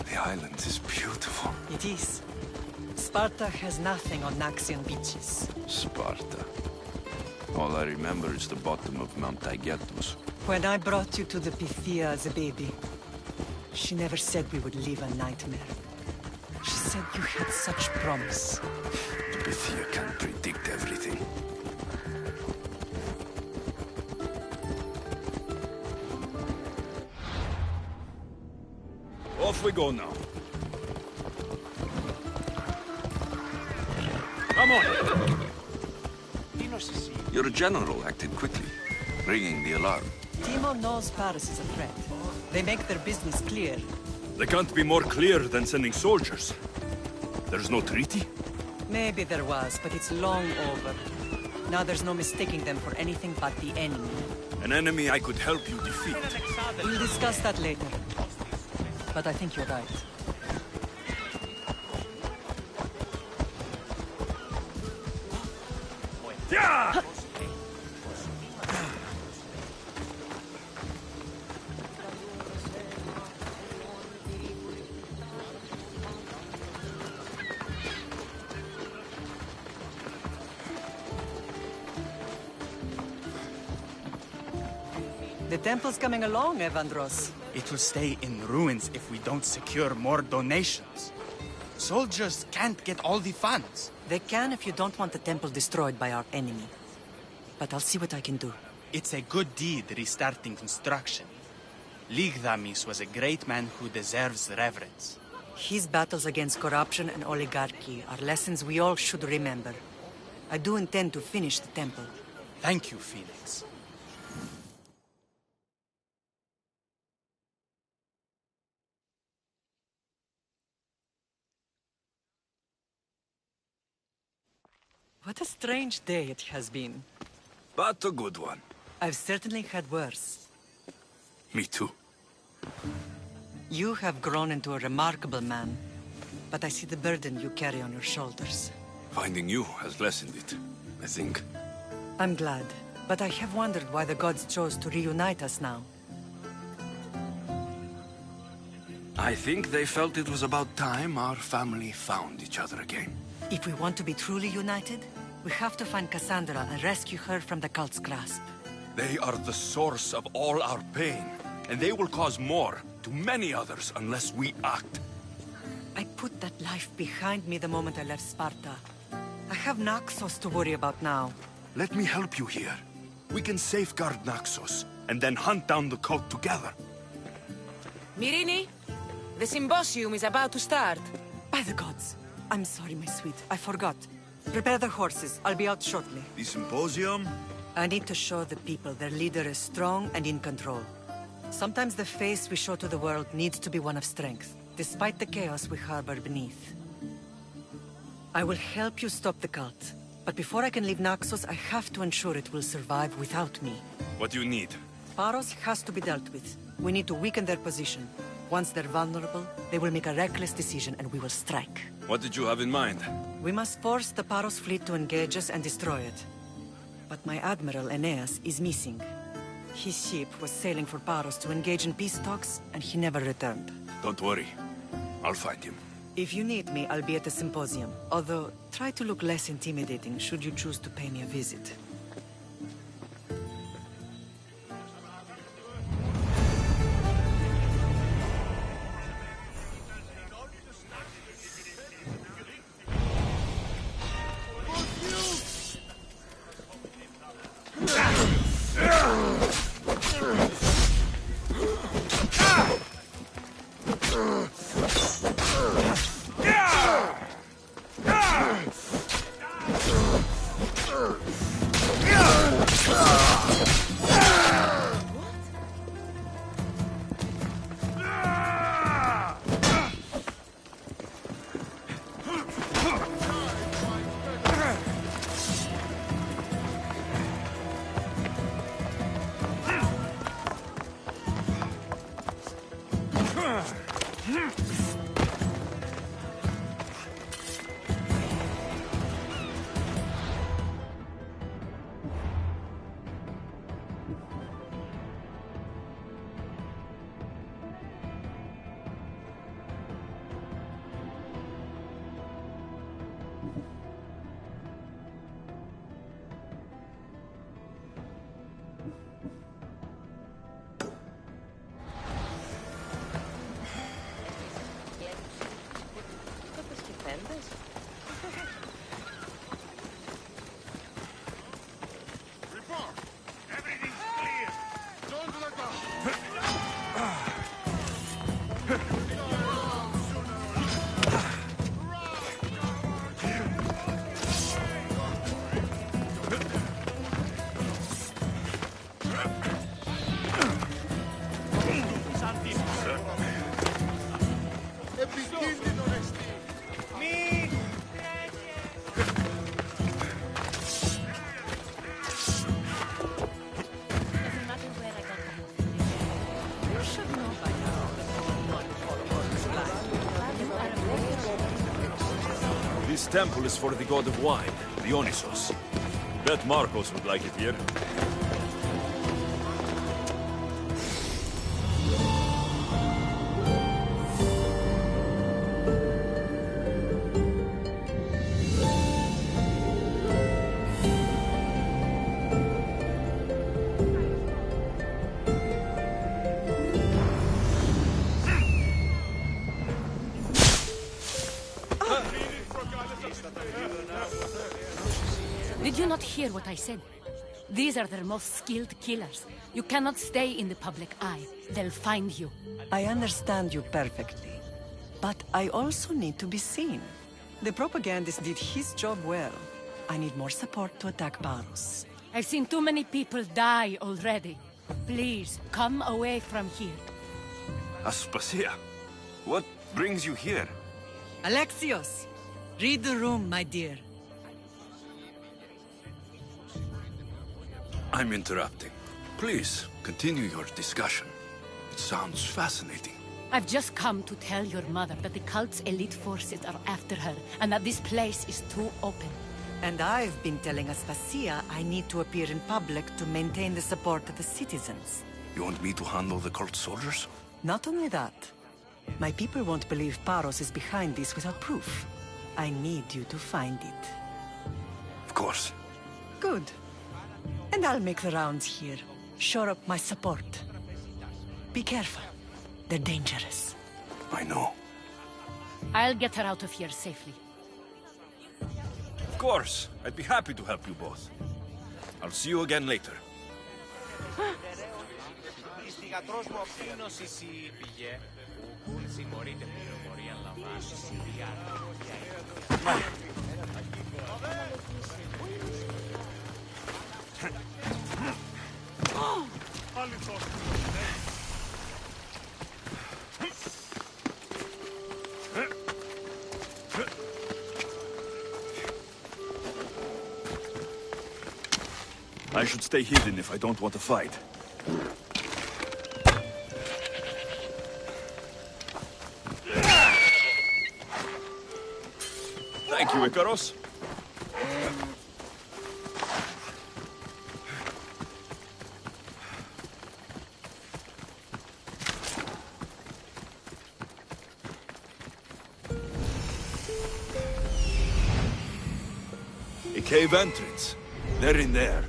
Speaker 3: The island is beautiful.
Speaker 14: It is. Sparta has nothing on Naxian beaches.
Speaker 3: Sparta. All I remember is the bottom of Mount Taygetus.
Speaker 14: When I brought you to the Pythia as a baby, she never said we would live a nightmare. She said you had such promise.
Speaker 3: The Pythia can't predict everything. Off we go now. Come on! Your general acted quickly, ringing the alarm.
Speaker 14: Timo knows Paris is a threat. They make their business clear.
Speaker 3: They can't be more clear than sending soldiers. There's no treaty?
Speaker 14: Maybe there was, but it's long over. Now there's no mistaking them for anything but the enemy.
Speaker 3: An enemy I could help you defeat.
Speaker 14: We'll discuss that later. But I think you're right.
Speaker 3: Yeah!
Speaker 14: The temple's coming along, Evandros.
Speaker 16: It will stay in ruins if we don't secure more donations. Soldiers can't get all the funds.
Speaker 14: They can if you don't want the temple destroyed by our enemy. But I'll see what I can do.
Speaker 16: It's a good deed restarting construction. Ligdamis was a great man who deserves reverence.
Speaker 14: His battles against corruption and oligarchy are lessons we all should remember. I do intend to finish the temple.
Speaker 16: Thank you, Felix.
Speaker 14: What a strange day it has been.
Speaker 6: But a good one.
Speaker 14: I've certainly had worse.
Speaker 6: Me too.
Speaker 14: You have grown into a remarkable man, but I see the burden you carry on your shoulders.
Speaker 6: Finding you has lessened it, I think.
Speaker 14: I'm glad, but I have wondered why the gods chose to reunite us now.
Speaker 6: I think they felt it was about time our family found each other again.
Speaker 14: If we want to be truly united, we have to find Cassandra and rescue her from the cult's grasp.
Speaker 6: They are the source of all our pain, and they will cause more to many others unless we act.
Speaker 14: I put that life behind me the moment I left Sparta. I have Naxos to worry about now.
Speaker 6: Let me help you here. We can safeguard Naxos, and then hunt down the cult together.
Speaker 5: Myrrine, the symposium is about to start.
Speaker 14: By the gods. I'm sorry, my sweet. I forgot. Prepare the horses. I'll be out shortly.
Speaker 6: The symposium?
Speaker 14: I need to show the people their leader is strong and in control. Sometimes the face we show to the world needs to be one of strength, despite the chaos we harbor beneath. I will help you stop the cult. But before I can leave Naxos, I have to ensure it will survive without me.
Speaker 6: What do you need?
Speaker 14: Paros has to be dealt with. We need to weaken their position. Once they're vulnerable, they will make a reckless decision and we will strike.
Speaker 6: What did you have in mind?
Speaker 14: We must force the Paros fleet to engage us and destroy it. But my admiral, Aeneas, is missing. His ship was sailing for Paros to engage in peace talks, and he never returned.
Speaker 6: Don't worry. I'll find him.
Speaker 14: If you need me, I'll be at the symposium. Although, try to look less intimidating should you choose to pay me a visit.
Speaker 3: This temple is for the god of wine, Dionysos. Bet Marcos would like it here.
Speaker 10: Did you not hear what I said? These are their most skilled killers. You cannot stay in the public eye. They'll find you.
Speaker 14: I understand you perfectly. But I also need to be seen. The propagandist did his job well. I need more support to attack Paros.
Speaker 10: I've seen too many people die already. Please, come away from here.
Speaker 18: Aspasia, what brings you here?
Speaker 14: Alexios! Read the room, my dear.
Speaker 3: I'm interrupting. Please, continue your discussion. It sounds fascinating.
Speaker 10: I've just come to tell your mother that the cult's elite forces are after her, and that this place is too open.
Speaker 14: And I've been telling Aspasia I need to appear in public to maintain the support of the citizens.
Speaker 18: You want me to handle the cult soldiers?
Speaker 14: Not only that. My people won't believe Paros is behind this without proof. I need you to find it.
Speaker 18: Of course.
Speaker 14: Good. And I'll make the rounds here. Shore up my support. Be careful. They're dangerous.
Speaker 18: I know.
Speaker 10: I'll get her out of here safely.
Speaker 18: Of course. I'd be happy to help you both. I'll see you again later.
Speaker 3: I should stay hidden if I don't want to fight. Thank you, Icaros. A cave entrance. They're in there.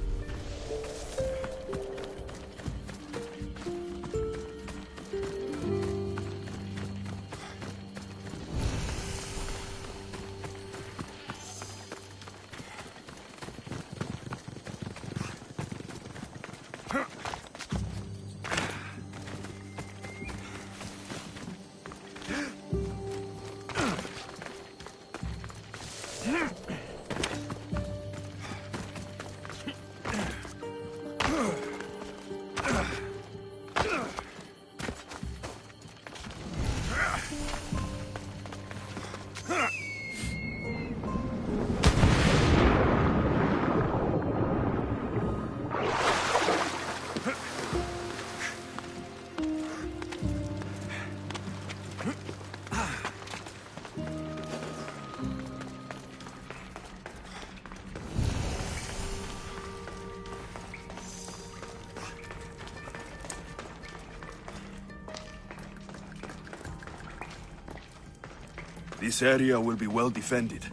Speaker 3: This area will be well defended.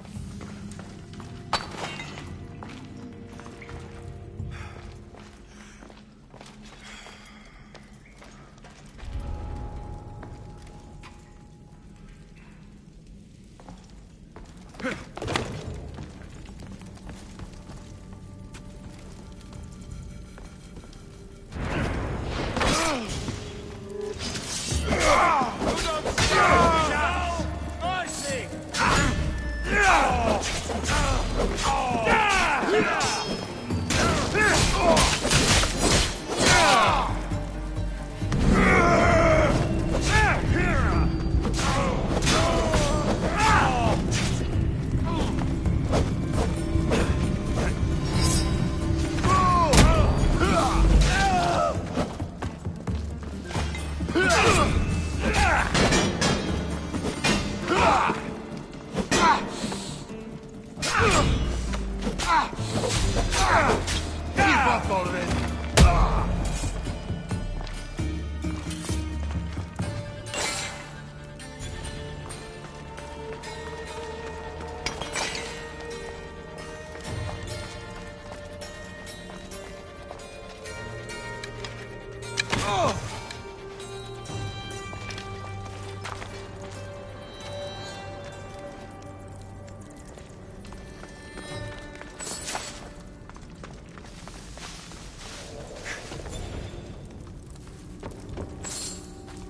Speaker 15: Yeah!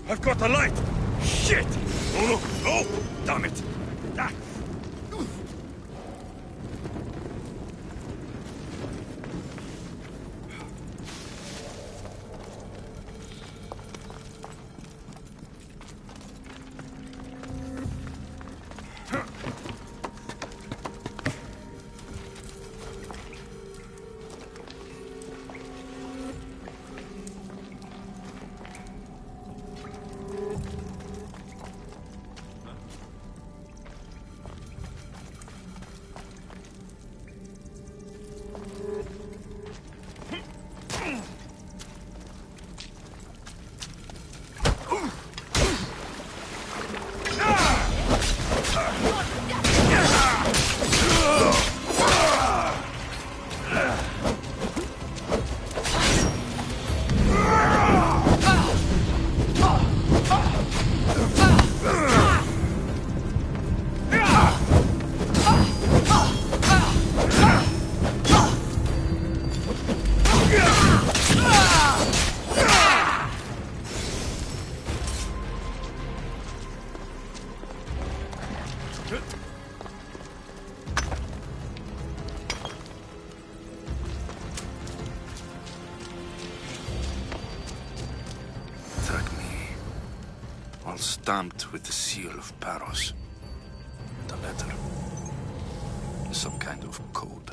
Speaker 3: I've got a light! Shit! No, no, no! Damn it! Ah.
Speaker 18: Stamped with the seal of Paros. The letter is some kind of code.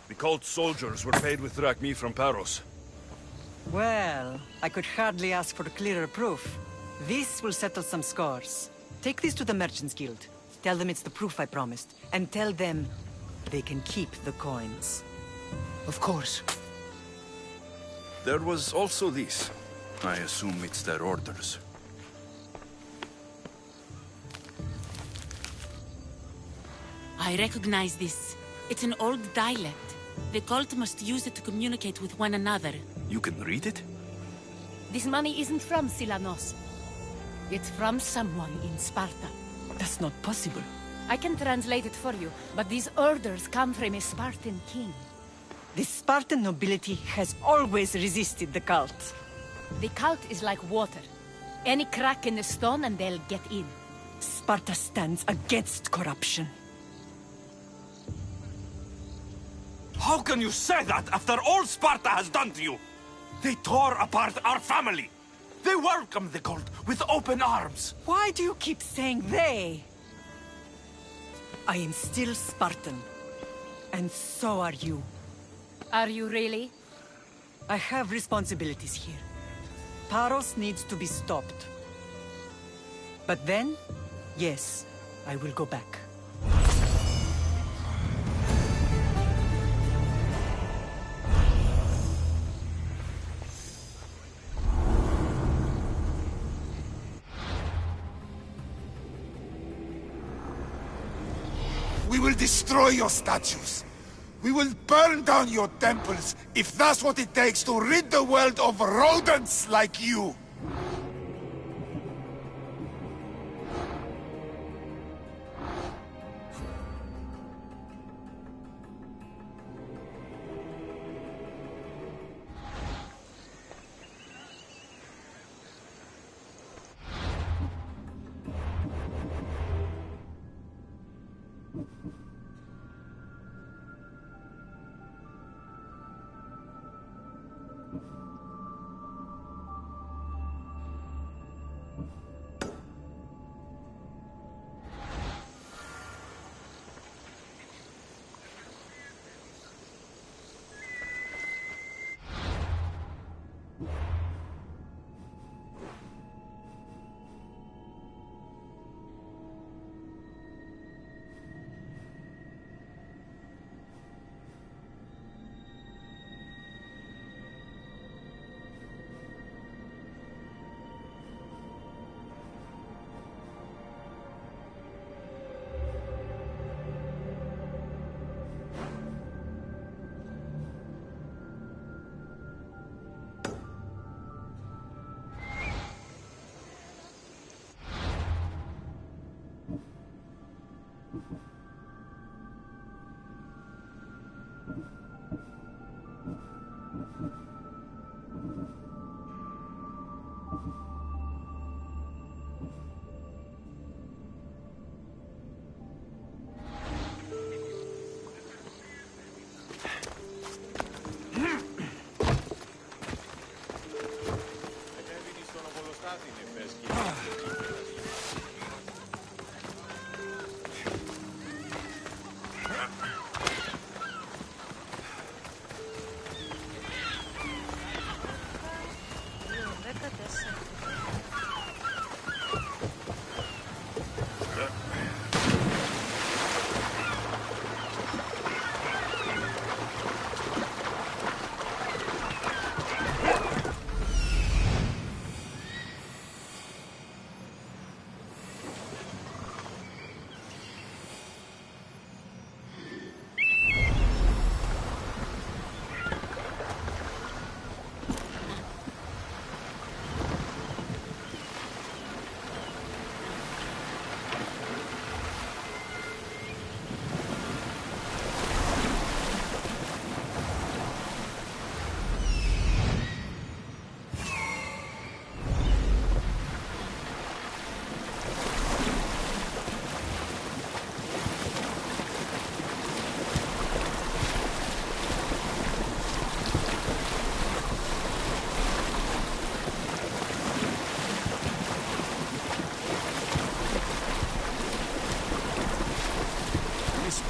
Speaker 3: The cult soldiers were paid with drachmi from Paros.
Speaker 14: Well, I could hardly ask for clearer proof. This will settle some scores. Take this to the Merchants Guild. Tell them it's the proof I promised. And tell them they can keep the coins.
Speaker 18: Of course. There was also this. I assume it's their orders.
Speaker 9: I recognize this. It's an old dialect. The cult must use it to communicate with one another.
Speaker 18: You can read it?
Speaker 10: This money isn't from Silanos. It's from someone in Sparta.
Speaker 14: That's not possible.
Speaker 10: I can translate it for you, but these orders come from a Spartan king.
Speaker 14: The Spartan nobility has always resisted the cult.
Speaker 10: The cult is like water. Any crack in the stone and they'll get in.
Speaker 14: Sparta stands against corruption.
Speaker 15: How can you say that after all Sparta has done to you? They tore apart our family. They welcomed the cult with open arms.
Speaker 14: Why do you keep saying they? I am still Spartan. And so are you.
Speaker 10: Are you really?
Speaker 14: I have responsibilities here. Paros needs to be stopped. But then, yes, I will go back.
Speaker 4: We will destroy your statues. We will burn down your temples, if that's what it takes to rid the world of rodents like you.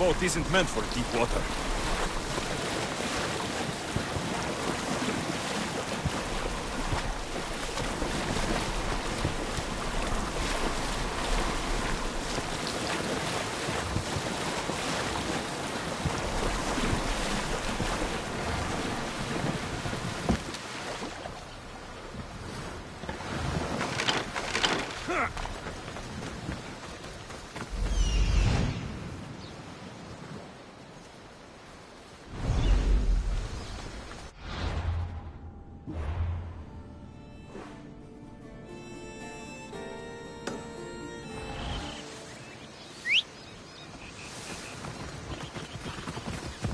Speaker 3: boat isn't meant for deep water.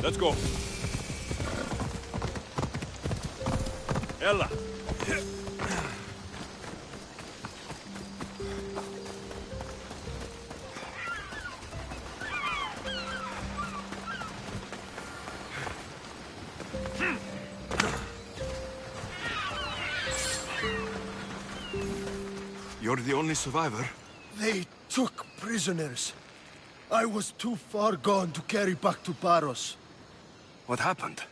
Speaker 3: Let's go. Ella.
Speaker 6: You're the only survivor?
Speaker 4: They took prisoners. I was too far gone to carry back to Paros.
Speaker 6: What happened?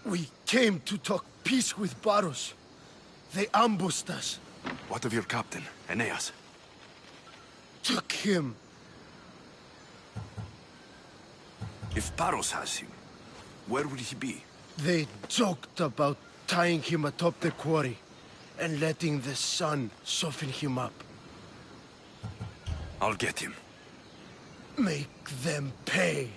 Speaker 4: We came to talk peace with Paros. They ambushed us.
Speaker 6: What of your captain, Aeneas?
Speaker 4: Took him.
Speaker 6: If Paros has him, where would he be?
Speaker 4: They joked about tying him atop the quarry and letting the sun soften him up.
Speaker 6: I'll get him.
Speaker 4: Make them pay.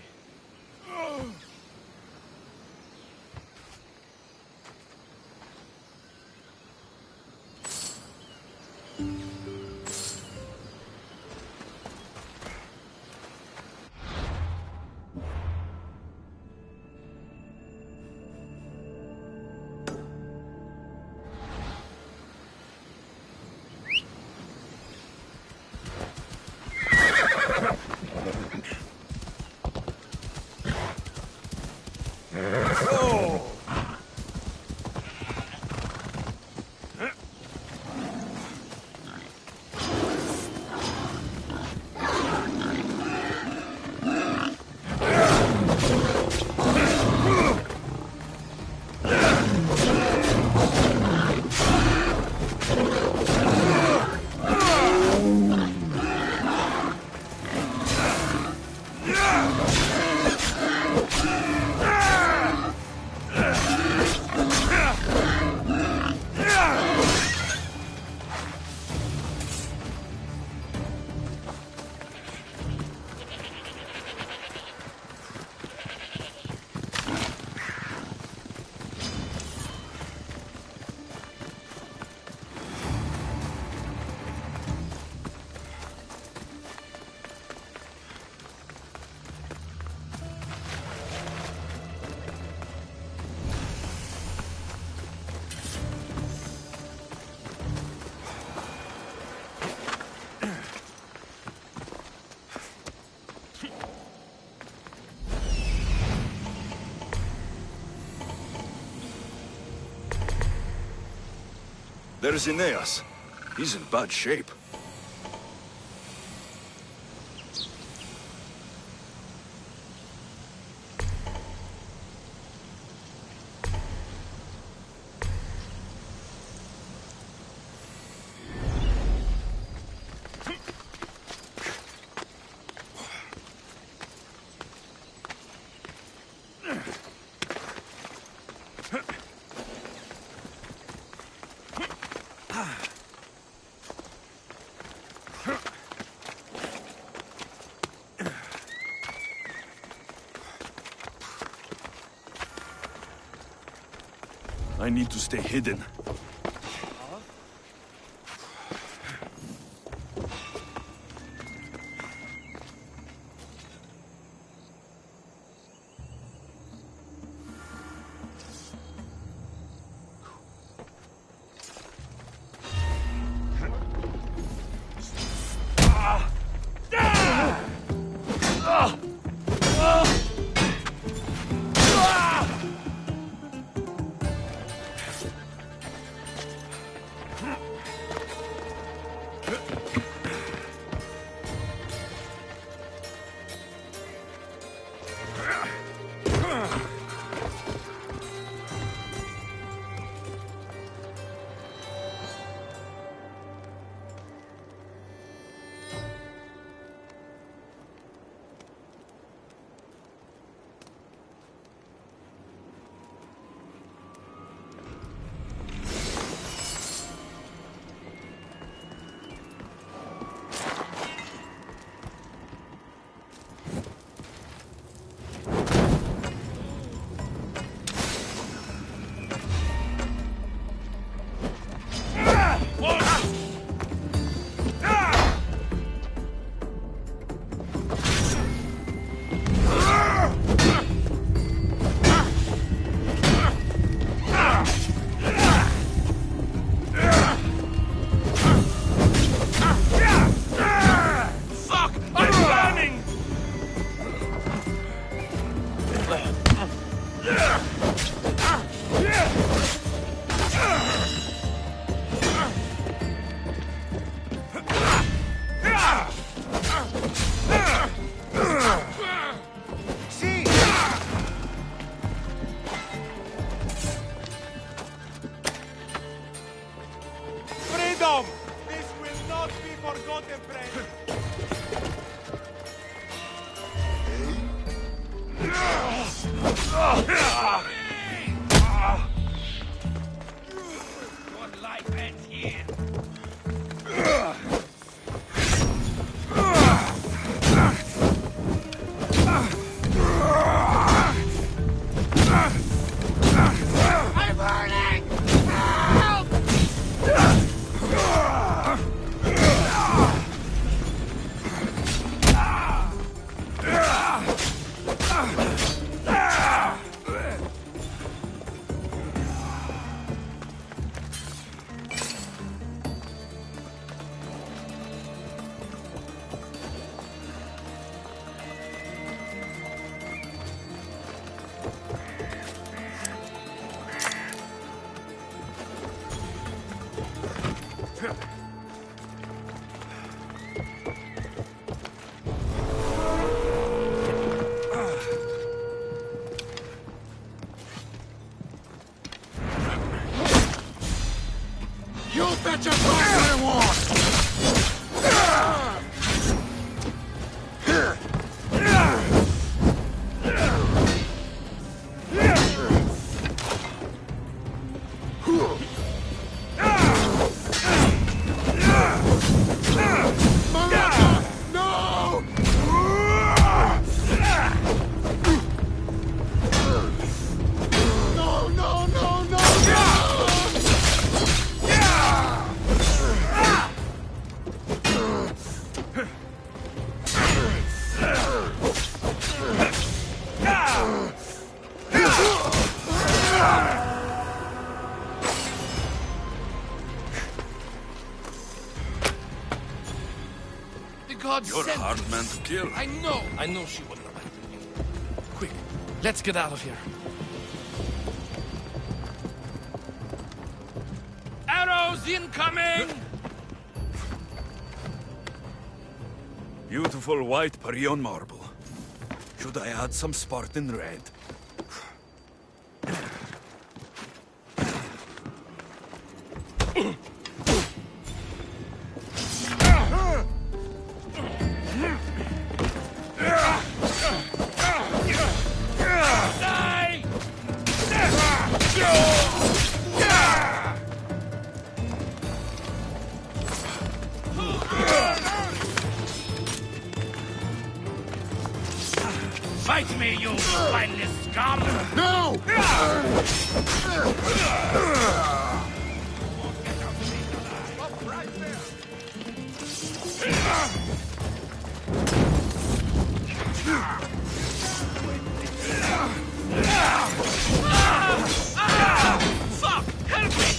Speaker 6: There's Aeneas. He's in bad shape.
Speaker 3: I need to stay hidden.
Speaker 15: Freedom! This will not be forgotten, friend.
Speaker 1: Your life ends here.
Speaker 4: I'm burning! Help! You bet your butt I won't! No! No, no, no, no, no!
Speaker 1: The gods
Speaker 3: You're a
Speaker 1: sent
Speaker 3: hard
Speaker 1: you.
Speaker 3: man to kill.
Speaker 1: I know she wouldn't have acted me. Quick, let's get out of here. Arrows incoming!
Speaker 3: Beautiful white Parion marble. Should I add some Spartan red?
Speaker 1: Fight me, you spineless scum!
Speaker 4: No!
Speaker 1: Fuck! Help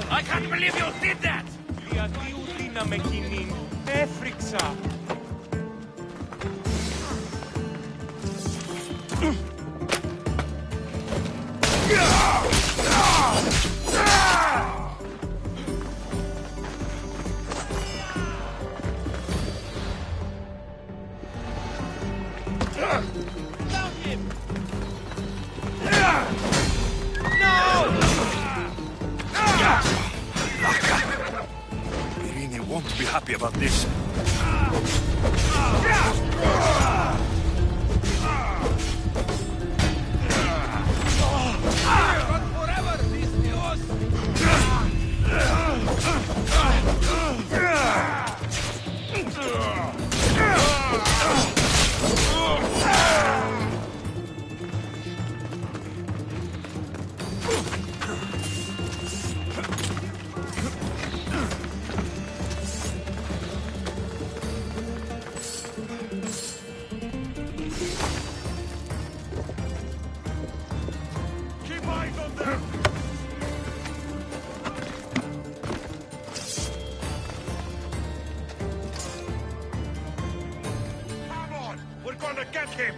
Speaker 1: I can't believe you did that!
Speaker 15: Γιατί να με κινεί, έφρυξα.
Speaker 3: Irini won't be happy about this.
Speaker 15: gonna get him!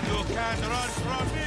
Speaker 15: You can't run from me!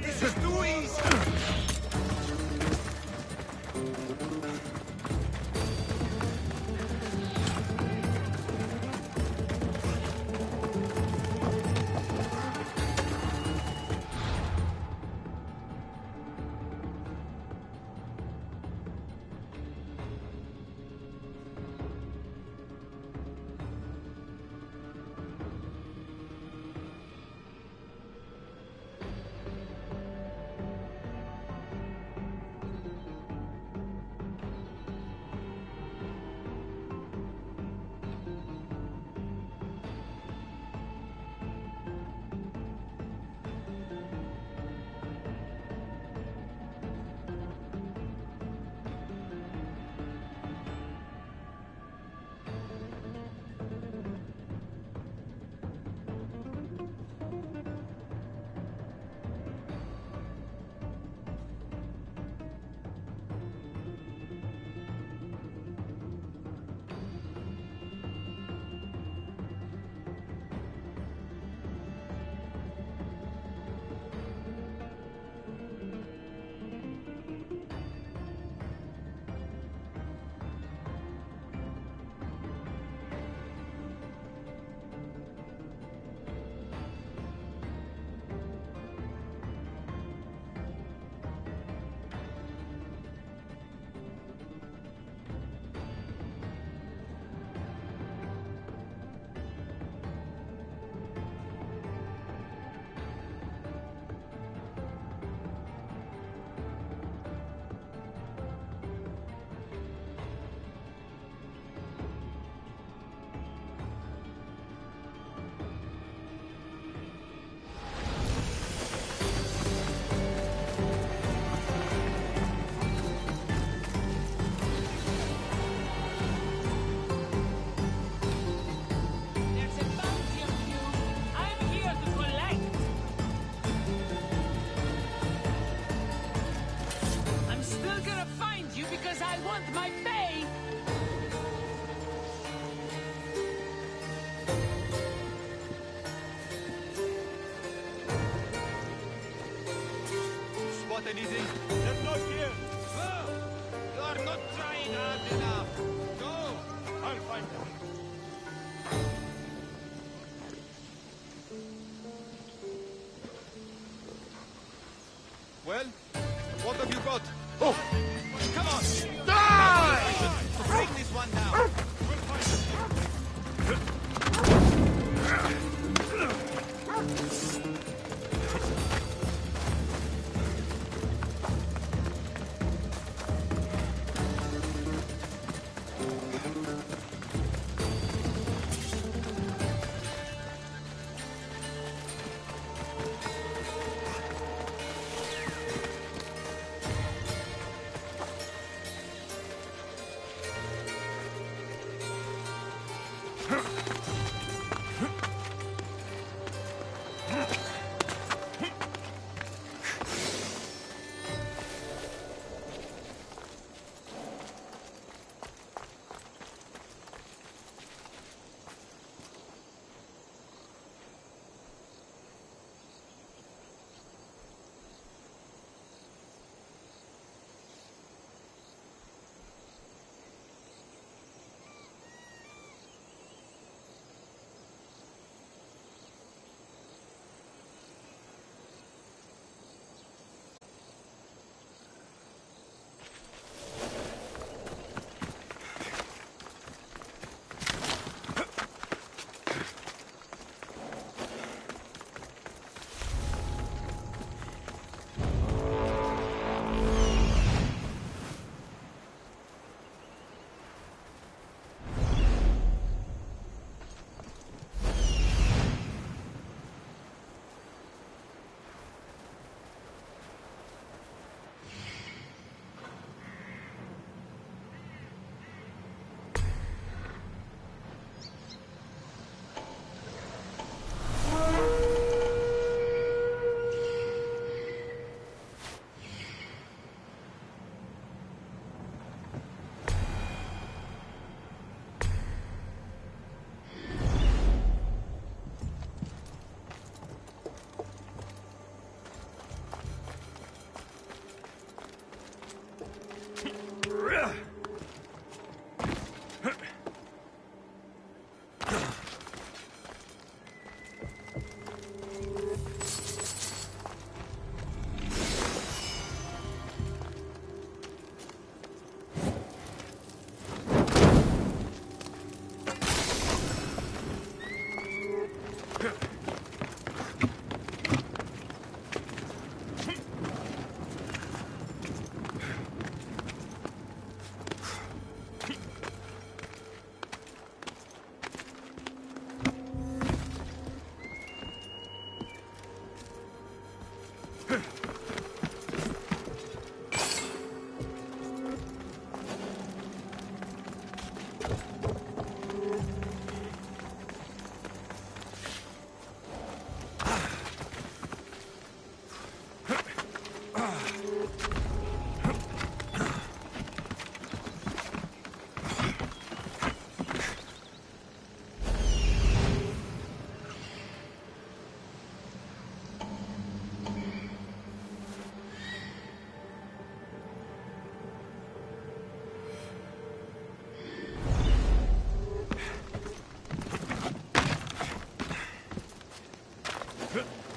Speaker 15: This is too easy! Anything? There's no fear. No! You are not trying hard enough. Go! I'll find them. Well, what have you got? Oh! Come on! Die! Bring this one down.
Speaker 3: Huh!